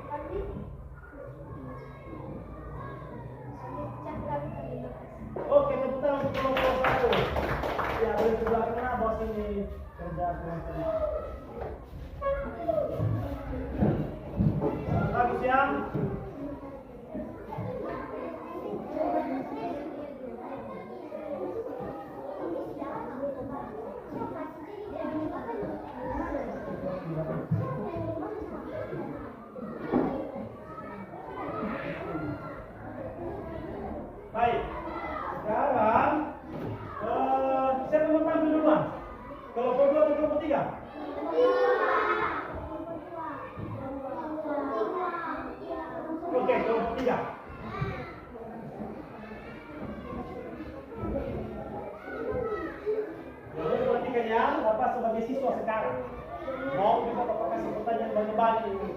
pagi. Oke, tepuk tangan untuk kelompok 1. Ya, boleh sebelah kena bos ini kerja kelompok. siang. Baik, sekarang siapa mau tampil duluan? Kelompok 2 atau kelompok 3? Oke, kelompok 3. Jadi perhatikan ya, Bapak sebagai siswa sekarang mau juga Bapak kasih pertanyaan banyak-banyak ini.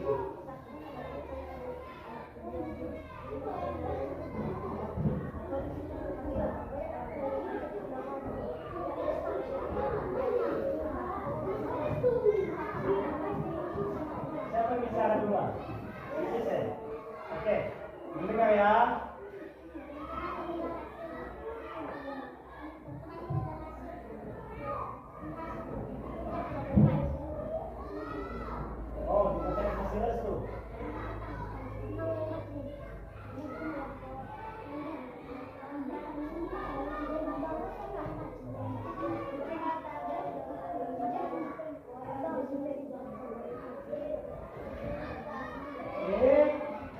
Siapa yang bicara duluan? Selesai. Oke, mendengar ya. Oh, dikatakan masih restu.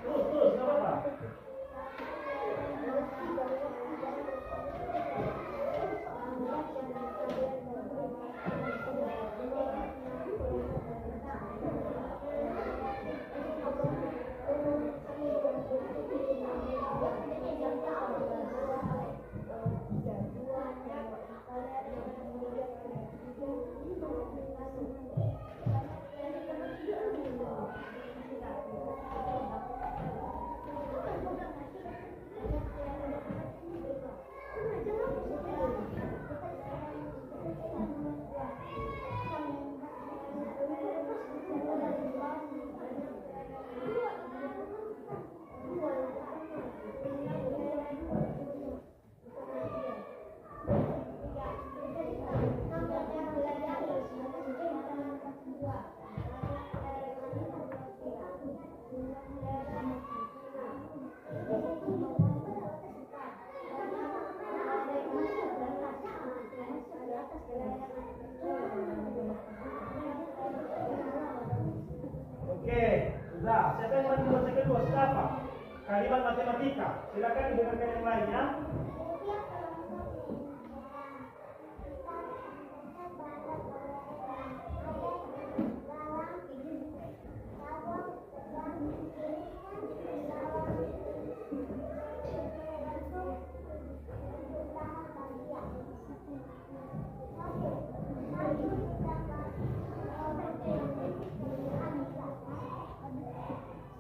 Terus, nggak apa-apa. Oke, sudah. Siapa yang maju bahasa kedua? Siapa? Kalimat matematika. Silakan didengarkan yang lainnya.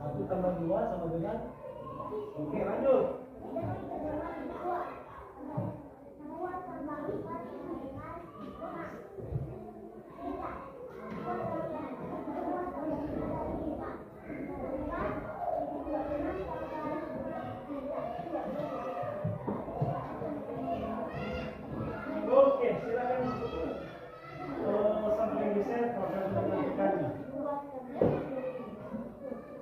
Satu tambah 2 sama dengan. Oke, lanjut. Oke, silakan sampai bisa proses menentukannya.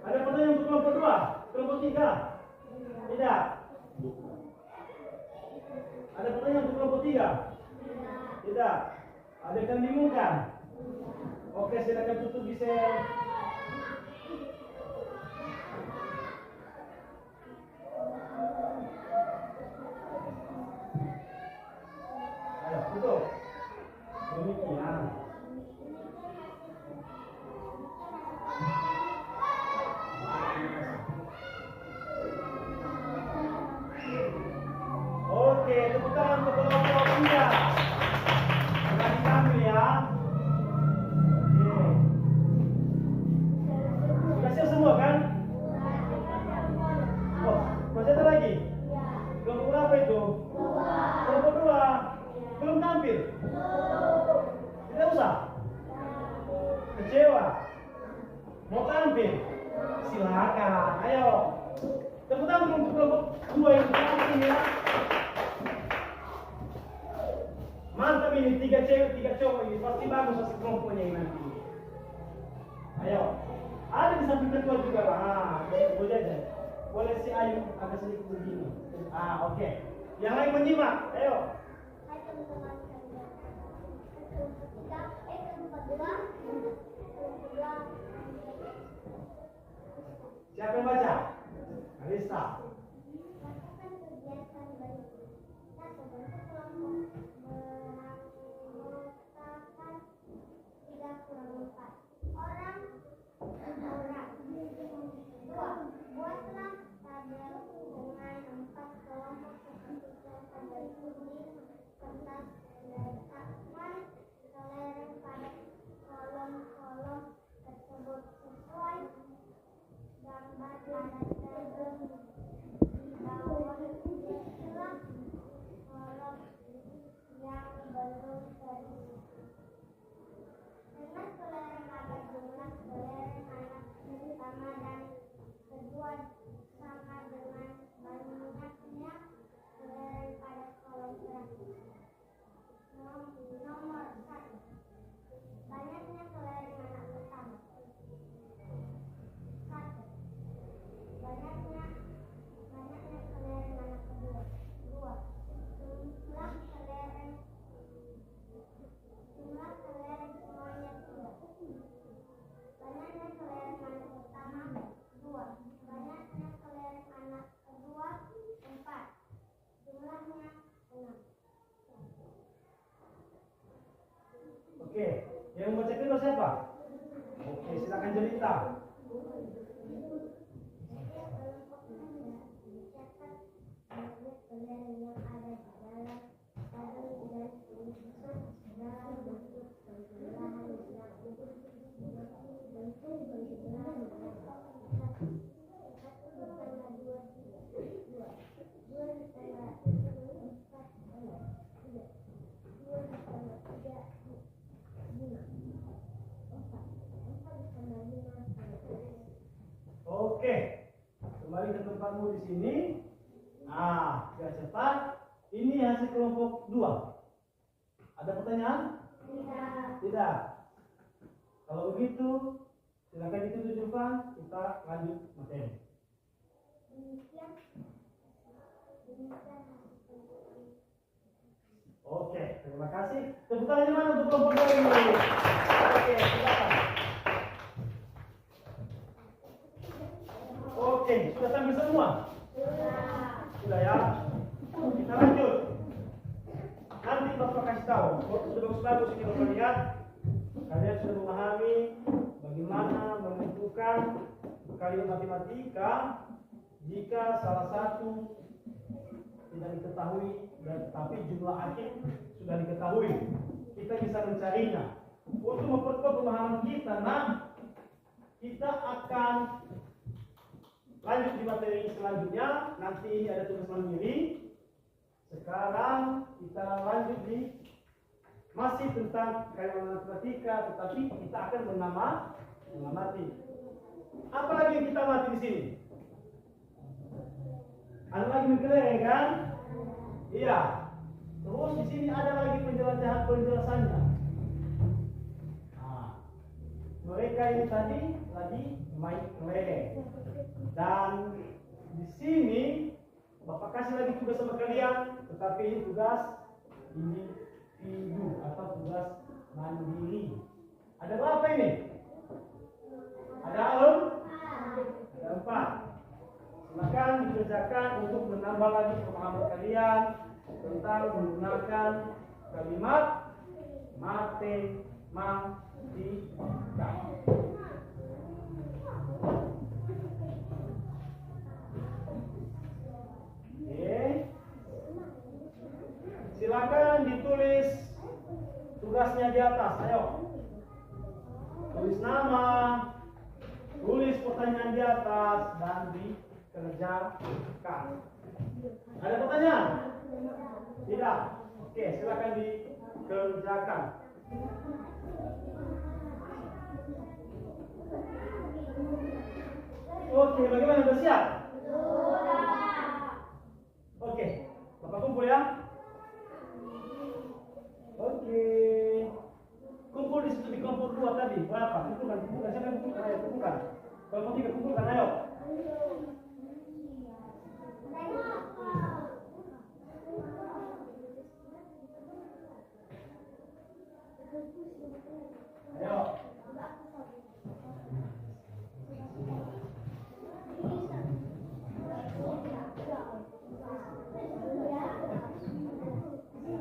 Ada pertanyaan untuk kelompok 2, kelompok 3? Tidak. Ada pertanyaan untuk kelompok 3? Tidak. Ada yang bingung? Oke, silakan tutup bisa. Ayo, tutup. Demikian. Oke, tepuk tangan untuk kelompok 3. Sudah diambil ya. Oke. Sudah siap semua kan? Oh, masih ada lagi? Kelompok berapa itu? Kelompok 2. Belum tampil? Tidak usah? Kecewa? Mau tampil? Silakan, ayo. Tepuk tangan untuk kelompok 2 yang tampil ya. Mantap ini, 3 cewek, 3 cowok ini. Pasti bagus hasil kelompoknya ini nanti. Ayo. Ada di samping ketua juga lah. Oh jajan. Boleh si Ayu agak sedikit begini. Oke. Yang lain menyimak. Ayo. Hai teman-teman kalian. Kedua. Siapa yang baca? Arista. Lakukan kegiatan baik. Kita sebentuk kelompok beranggotakan 3+4 orang. 2. Buatlah tabel dengan 4 kelompok seperti tabel kuning kertas. Letakkan kelereng pada kolom-kolom tersebut sesuai gambar pada tabel di bawah. Itulah kolom yang belum terisi. Dengan kelereng pada jumlah kelereng anak pertama dan kedua sama dengan banyaknya kelereng pada kolom terakhir. Nomor 1. Banyaknya kelereng anak pertama. 1. Banyaknya kelereng anak kedua. 2. Jumlah kelereng semuanya 3. Banyaknya kelereng anak pertama 2. Banyaknya kelereng anak kedua 4. Jumlahnya 6. Oke. Yang membaca kedua siapa? Oke, silakan cerita. Kelereng yang ada di dalam tabel dan disusun dalam bentuk persebelahan bentuk persebelahan 1, 2, 3, 4, 5, 6, 7, 8, 9, 10. Oke. Kembali ke tempatmu di sini. Biar cepat. Ini hasil kelompok 2. Ada pertanyaan? Tidak. Kalau begitu, silakan ditunjukkan. Kita lanjut materi. Oke, terima kasih. Tepuk tangannya mana untuk kelompok 2 ini? Oke, silakan. Oke, sudah sampai semua? Sudah ya? Kita lanjut. Nanti Bapak kasih tahu. Sudah bagus-bagus ini Bapak lihat. Kalian sudah memahami bagaimana menentukan kalimat matematika jika salah satu tidak diketahui tapi jumlah akhir sudah diketahui. Kita bisa mencarinya. Untuk memperkuat pemahaman kita, kita akan lanjut di materi selanjutnya. Nanti ada tugas mandiri. Sekarang kita lanjut di masih tentang kalimat matematika, tetapi kita akan mengamati. Apa lagi yang kita amati di sini? Ada lagi kelereng kan? Iya. Terus di sini ada lagi penjelasannya. Mereka ini tadi lagi main kelereng. Dan di sini Bapak kasih lagi tugas sama kalian, tetapi ini tugas individu atau tugas mandiri. Ada berapa ini? Ada 4. Silakan dikerjakan untuk menambah lagi pemahaman kalian tentang menggunakan kalimat matematika. Silakan ditulis tugasnya di atas. Ayo. Tulis nama, tulis pertanyaan di atas dan dikerjakan. Ada pertanyaan? Tidak. Oke, silakan dikerjakan. Oke, bagaimana? Sudah siap? Oke, Bapak kumpul ya. Oke. Kumpul di situ di kelompok 2 tadi. Berapa? Kumpulkan. Siapa yang kumpulkan? Ayo, kumpulkan. Kelompok 3 kumpulkan, ayo. Ayo.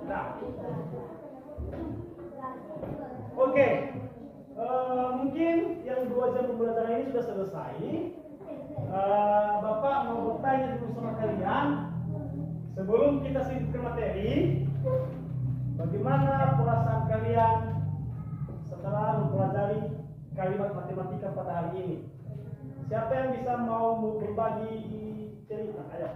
Nah. Oke. Mungkin yang 2 jam pembelajaran ini sudah selesai. Bapak mau bertanya dulu sama kalian sebelum kita simpulkan materi. Bagaimana perasaan kalian setelah mempelajari kalimat matematika pada hari ini? Siapa yang bisa mau berbagi cerita? Ayo.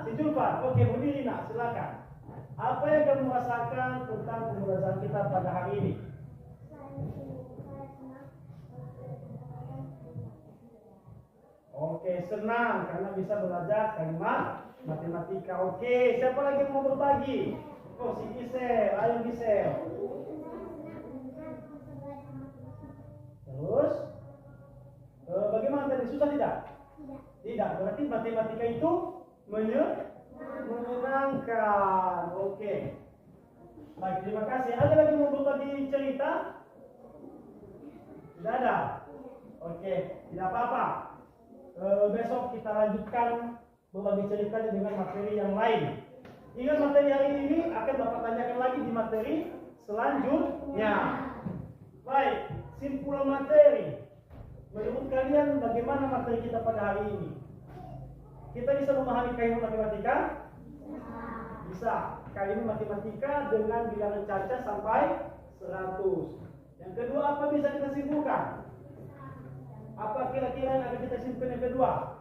Si Julfan. Oke, Bu Nina, silakan. Apa yang kamu rasakan tentang pembelajaran kita pada hari ini? Oke, senang karena bisa belajar kalimat matematika. Oke, siapa lagi yang mau berbagi? Oh, si Gisel. Ayo Gisel. Terus, bagaimana tadi? Susah tidak? Tidak. Berarti matematika itu menyenangkan. Oke. Baik, terima kasih. Ada lagi mau berbagi cerita? Tidak ada. Oke, tidak apa-apa. Besok kita lanjutkan berbagi ceritanya dengan materi yang lain. Ingat, materi hari ini akan Bapak tanyakan lagi di materi selanjutnya. Baik, simpulan materi. Menurut kalian bagaimana materi kita pada hari ini? Kita bisa memahami kalimat matematika? Bisa. Kalimat matematika dengan bilangan caca sampai 100. Yang kedua, apa bisa kita simpulkan? Apa kira-kira yang akan kita simpulkan yang kedua?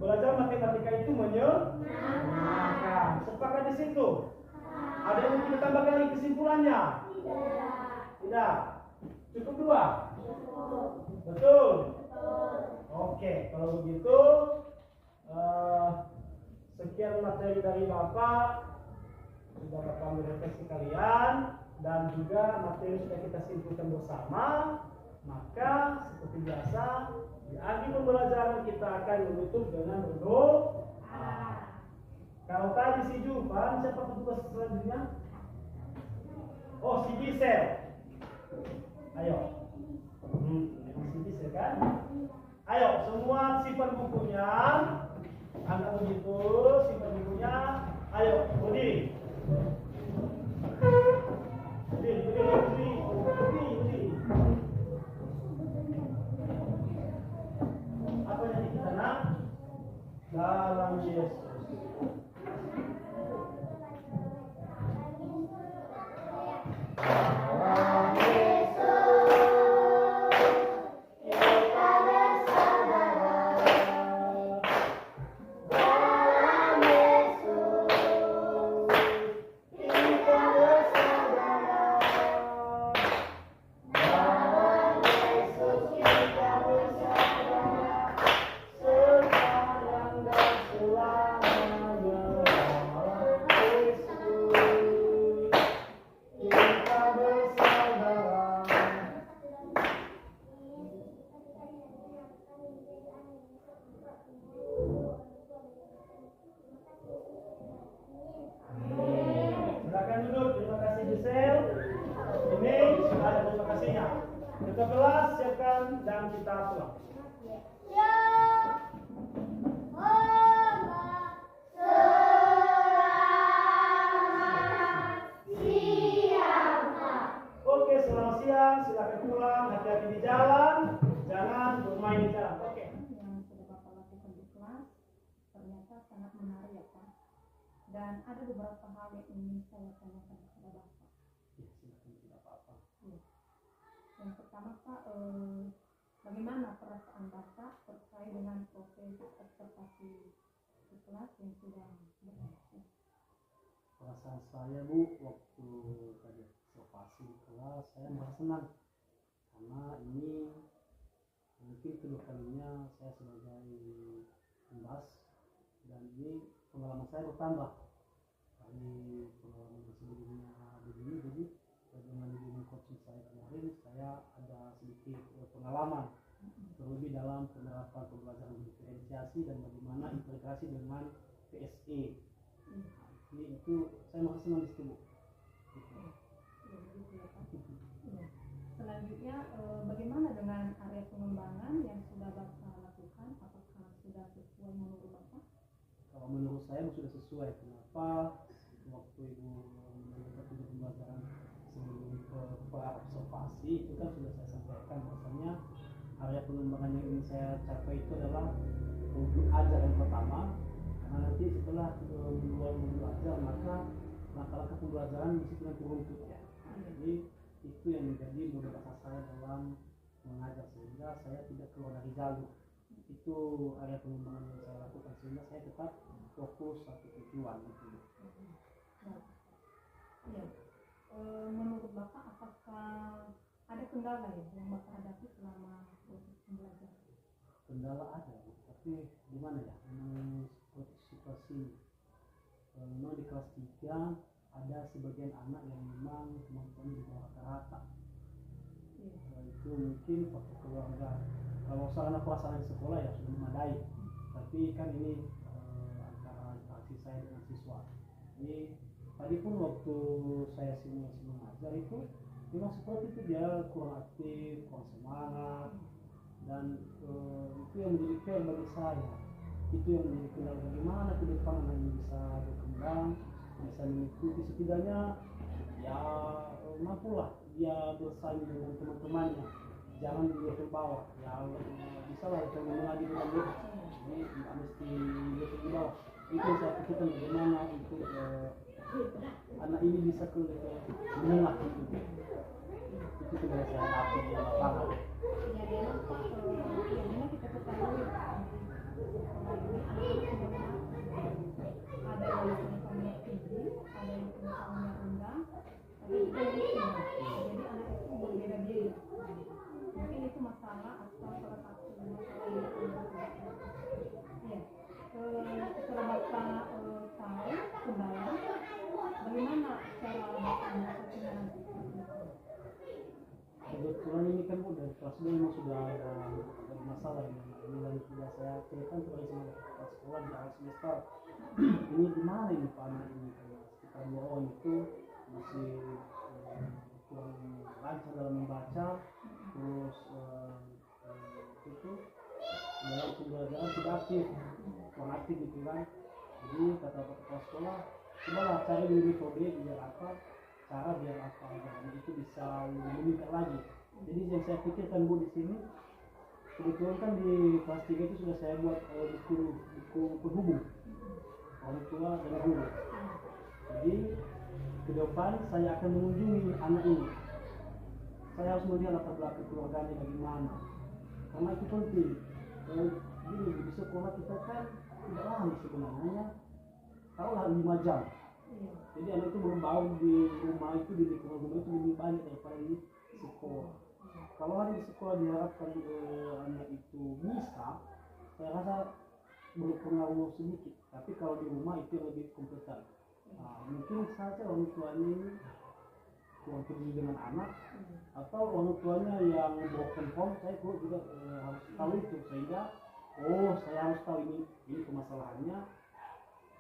Belajar matematika itu menyenangkan. Sepakat di situ? Ada yang kita tambahkan lagi kesimpulannya? Tidak. Cukup 2? Betul? Oke, kalau begitu sekian materi dari Bapak. Sudah Bapak ambil refleksi kalian dan juga materi sudah kita simpulkan bersama. Maka seperti biasa di akhir pembelajaran kita akan menutup dengan berdoa. Kalau tadi si Julfan, siapa petugas selanjutnya? Oh, si Gisel. Ayo. Si Gisel kan? Ayo, semua simpan bukunya. Anda begitu, simpan bukunya. Ayo, berdiri. Berdiri. Apa yang kita nak? Dalam Yesus. Silakan duduk. Terima kasih Gisel. Ini sudah ada terima kasihnya. Kita kelas siapkan dan kita pulang. Oke, selamat siang. Silakan pulang. Hati-hati di jalan. Jangan bermain di jalan. Oke. Yang sudah Bapak lakukan di kelas ternyata sangat menarik ya Pak. Dan ada beberapa hal yang ingin saya tanyakan kepada Bapak. Ya, silakan, tidak apa-apa. Ya. Yang pertama Pak, bagaimana perasaan Bapak terkait dengan proses observasi di kelas yang sudah berlangsung? Perasaan saya, Bu, waktu tadi observasi di kelas, saya merasa senang karena ini mungkin kedua kalinya saya sebagai pembahas dan ini pengalaman saya bertambah dari pengalaman sebelumnya begini. Jadi dengan dunia coaching saya kemarin, saya ada sedikit pengalaman terlebih dalam penerapan pembelajaran diferensiasi dan bagaimana integrasi dengan PSE. Ini itu saya masih senang di situ, Bu. Ya, begitu ya, Pak. Ya. Selanjutnya bagaimana dengan area pengembangan yang sudah Bapak lakukan? Apakah sudah sesuai menurut Bapak? Kalau menurut saya sudah sesuai. Kenapa? Waktu Ibu mengikuti pembelajaran sebelum ke observasi itu kan sudah saya sampaikan bahwasanya area pengembangan yang ingin saya capai itu adalah modul ajar yang pertama, karena nanti setelah modul ajar maka langkah-langkah pembelajaran disiplin beruntut ya. Jadi itu yang menjadi modal dasar saya dalam mengajar, sehingga saya tidak keluar dari jalur. Itu area pengembangan yang saya lakukan sehingga saya tetap fokus satu tujuan gitu. Ya. Menurut Bapak apakah ada kendala ya yang Bapak hadapi selama proses pembelajaran? Kendala ada, tapi gimana ya? Memang seperti situasi memang di kelas 3 ada sebagian anak yang memang kemampuannya di bawah rata-rata. Itu mungkin faktor keluarga. Kalau sarana prasarana di sekolah ya sudah memadai, tapi kan ini antara interaksi saya dengan siswa. Jadi tadi pun waktu saya simulasi mengajar itu memang seperti itu, dia kurang aktif, kurang semangat, dan itu yang menjadi PR bagi saya. Itu yang menjadi kendala bagaimana ke depan anak ini bisa berkembang, bisa mengikuti setidaknya ya mampulah dia bersaing dengan teman-temannya, jangan di level bawah ya, bisa lah kita ngomong lagi dengan dia, jadi tidak mesti level di bawah. Itu yang saya pikirkan bagaimana untuk anak ini bisa ke level menengah itu sudah saya hadapi di lapangan. Ya, memang Pak, ya memang kita ketahui ada yang pengetahuannya tinggi, ada yang pengetahuannya rendah, tapi itu yang jadi anak itu berbeda-beda. Mungkin itu masalah atau salah satu masalah yang ya. Setelah Bapak tahu kendala, bagaimana cara Bapak mengatasinya nanti? Kebetulan ini kan Bu dari kelas 2 memang sudah ada masalah ini, dan sudah saya ceritakan kepada semua kepala sekolah di awal semester. Ini gimana ini Pak anak ini, karena sekitar 2 orang itu masih kurang lancar dalam membaca, terus itu dalam pembelajaran tidak aktif, kurang aktif gitu kan. Jadi kata kepala sekolah, cobalah cari dulu metode biar apa, cara biar apa dan itu bisa lebih meningkat lagi. Jadi yang saya pikirkan Bu di sini, kebetulan kan di kelas 3 itu sudah saya buat buku penghubung orang tua dan guru. Jadi ke depan saya akan mengunjungi anak ini, saya harus melihat latar belakang keluarganya bagaimana, karena itu penting. Jadi di sekolah kita kan tidak lama sebenarnya, taruhlah 5 jam. Jadi anak itu berbaur di rumah itu, di lingkungan rumah itu lebih banyak daripada di sekolah. Kalau hari di sekolah diharapkan anak itu bisa, saya rasa berpengaruh sedikit. Tapi kalau di rumah itu lebih kompeten. Mungkin saja orang tuanya ini kurang peduli dengan anak, atau orang tuanya yang broken home, saya juga harus tahu itu, sehingga saya harus tahu ini permasalahannya.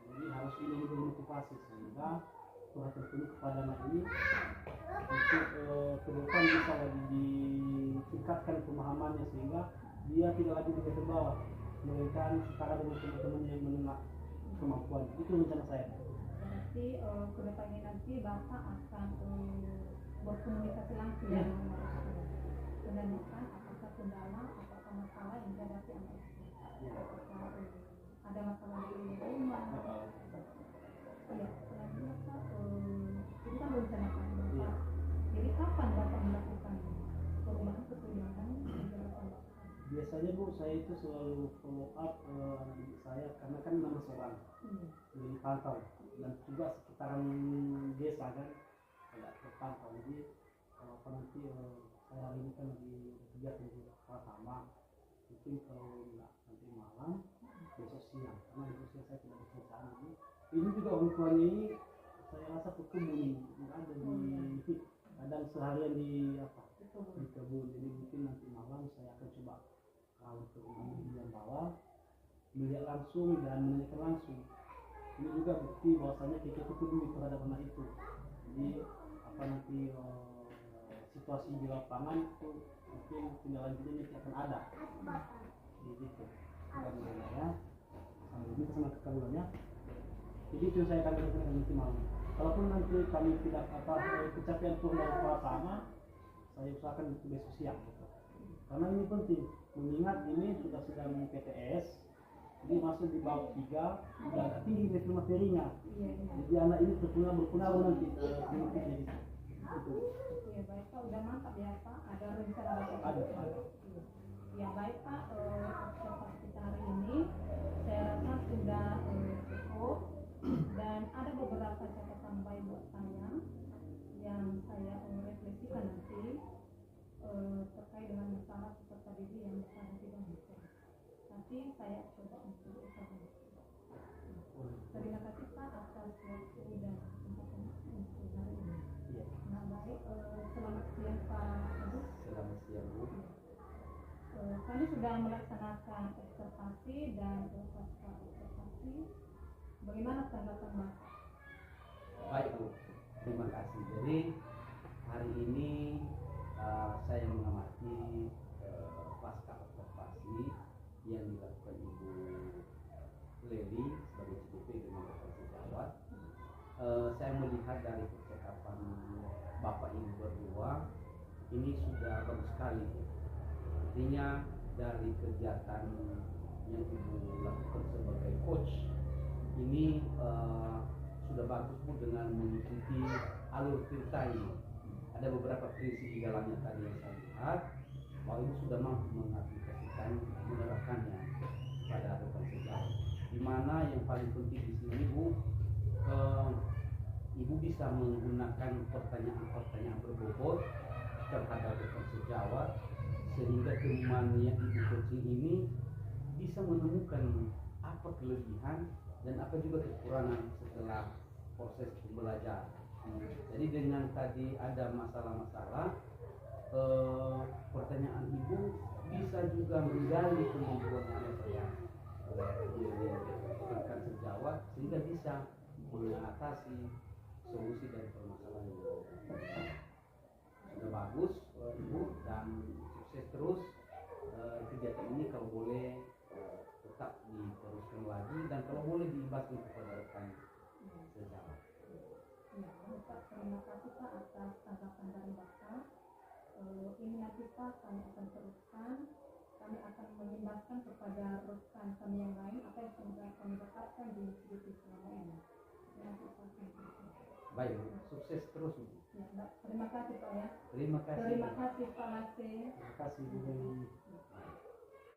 Jadi harus ini lebih motivasi sehingga perhatian penuh kepada anak ini untuk ke depan bisa lagi ditingkatkan pemahamannya sehingga dia tidak lagi di level bawah, melainkan setara dengan teman-teman yang menengah kemampuan. Itu rencana saya. Berarti ke depan ini nanti Bapak akan berkomunikasi langsung dengan menanyakan apakah kendala, apakah masalah yang dihadapi anak itu. Apakah ada masalah di rumah. Ya, selanjutnya Pak, ini kan rencanakan Bapak. Jadi kapan Bapak melakukan perubahan keseimbangan di hadapan Bapak? Biasanya Bu, saya itu selalu follow up anak didik saya karena kan nama seorang dipantau dan juga sekitaran desa kan agak terpantau. Jadi kalau nanti saya hari ini kan lagi kegiatan di Pratama, mungkin kalau enggak nanti malam, besok siang, karena besok siang saya tidak bekerjaan ini juga orang tuanya ini saya rasa kekebun ada di kadang seharian di kebun. Jadi mungkin nanti malam saya akan coba kalau ini yang bawa melihat langsung dan menanyakan langsung. Ini juga bukti bahwasanya kita itu peduli terhadap anak itu. Jadi apa nanti situasi di lapangan itu mungkin tindak lanjutnya nanti akan ada. Jadi itu ya. Sambil ini sama kekabulannya. Jadi itu saya akan berikan nanti malam. Kalaupun nanti kami tidak kecapean turun dari sama, saya usahakan itu besok siang. Gitu. Karena ini penting, mengingat ini sudah sedang PTS, jadi masuk di bawah 3 dan agak tinggi level materinya. Jadi anak ini berpengaruh nanti penyakitnya itu. Iya baik Pak, udah mantap ya Pak, ada rencana Bapak? Ada. Ya baik Pak, observasi kita hari ini saya rasa sudah cukup dan ada beberapa catatan baik buat saya yang saya refleksikan nanti terkait dengan masalah peserta didik yang berada di Indonesia. Nanti saya coba untuk evaluasi. Terima kasih Pak atas waktu dan kesempatan untuk hari ini. Nah baik, selamat siang Pak Ibu. Selamat siang Bu. Kami sudah melaksanakan observasi dan pasca observasi. Bagaimana tanggapan Bapak? Baik Bu, terima kasih. Jadi hari ini saya mengamati pasca observasi yang dilakukan Ibu Leli sebagai CDP dengan rekan sejawat. Saya melihat dari percakapan Bapak Ibu berdua ini sudah bagus sekali. Artinya dari kegiatan yang Ibu lakukan sebagai coach ini sudah bagus Bu dengan mengikuti alur cerita ini. Ada beberapa prinsip di dalamnya tadi yang saya lihat bahwa Ibu sudah mampu mengaplikasikan, menerapkannya pada rekan sejawat. Di mana yang paling penting di sini Bu, Ibu bisa menggunakan pertanyaan-pertanyaan berbobot terhadap rekan sejawat sehingga temannya Ibu coaching ini bisa menemukan apa kelebihan dan apa juga kekurangan setelah proses pembelajaran. Jadi dengan tadi ada masalah-masalah, pertanyaan Ibu bisa juga menggali kemampuan yang rekan sejawat sehingga bisa mengatasi solusi dari permasalahan itu. Sudah bagus Ibu dan sukses terus kegiatan ini, kalau boleh tetap diteruskan lagi dan kalau boleh diimbaskan kepada rekan sejawat. Ya, Bapak, terima kasih Pak atas tanggapan dari Bapak. Ini nanti Pak kami akan teruskan, kami akan mengimbaskan kepada rekan kami yang lain apa yang sudah kami dapatkan di CDP selama ini. Terima kasih Pak. Baik, sukses terus Bu. Ya, terima kasih Pak ya. Terima kasih. Terima kasih Pak Lase. Terima kasih Bu Leli.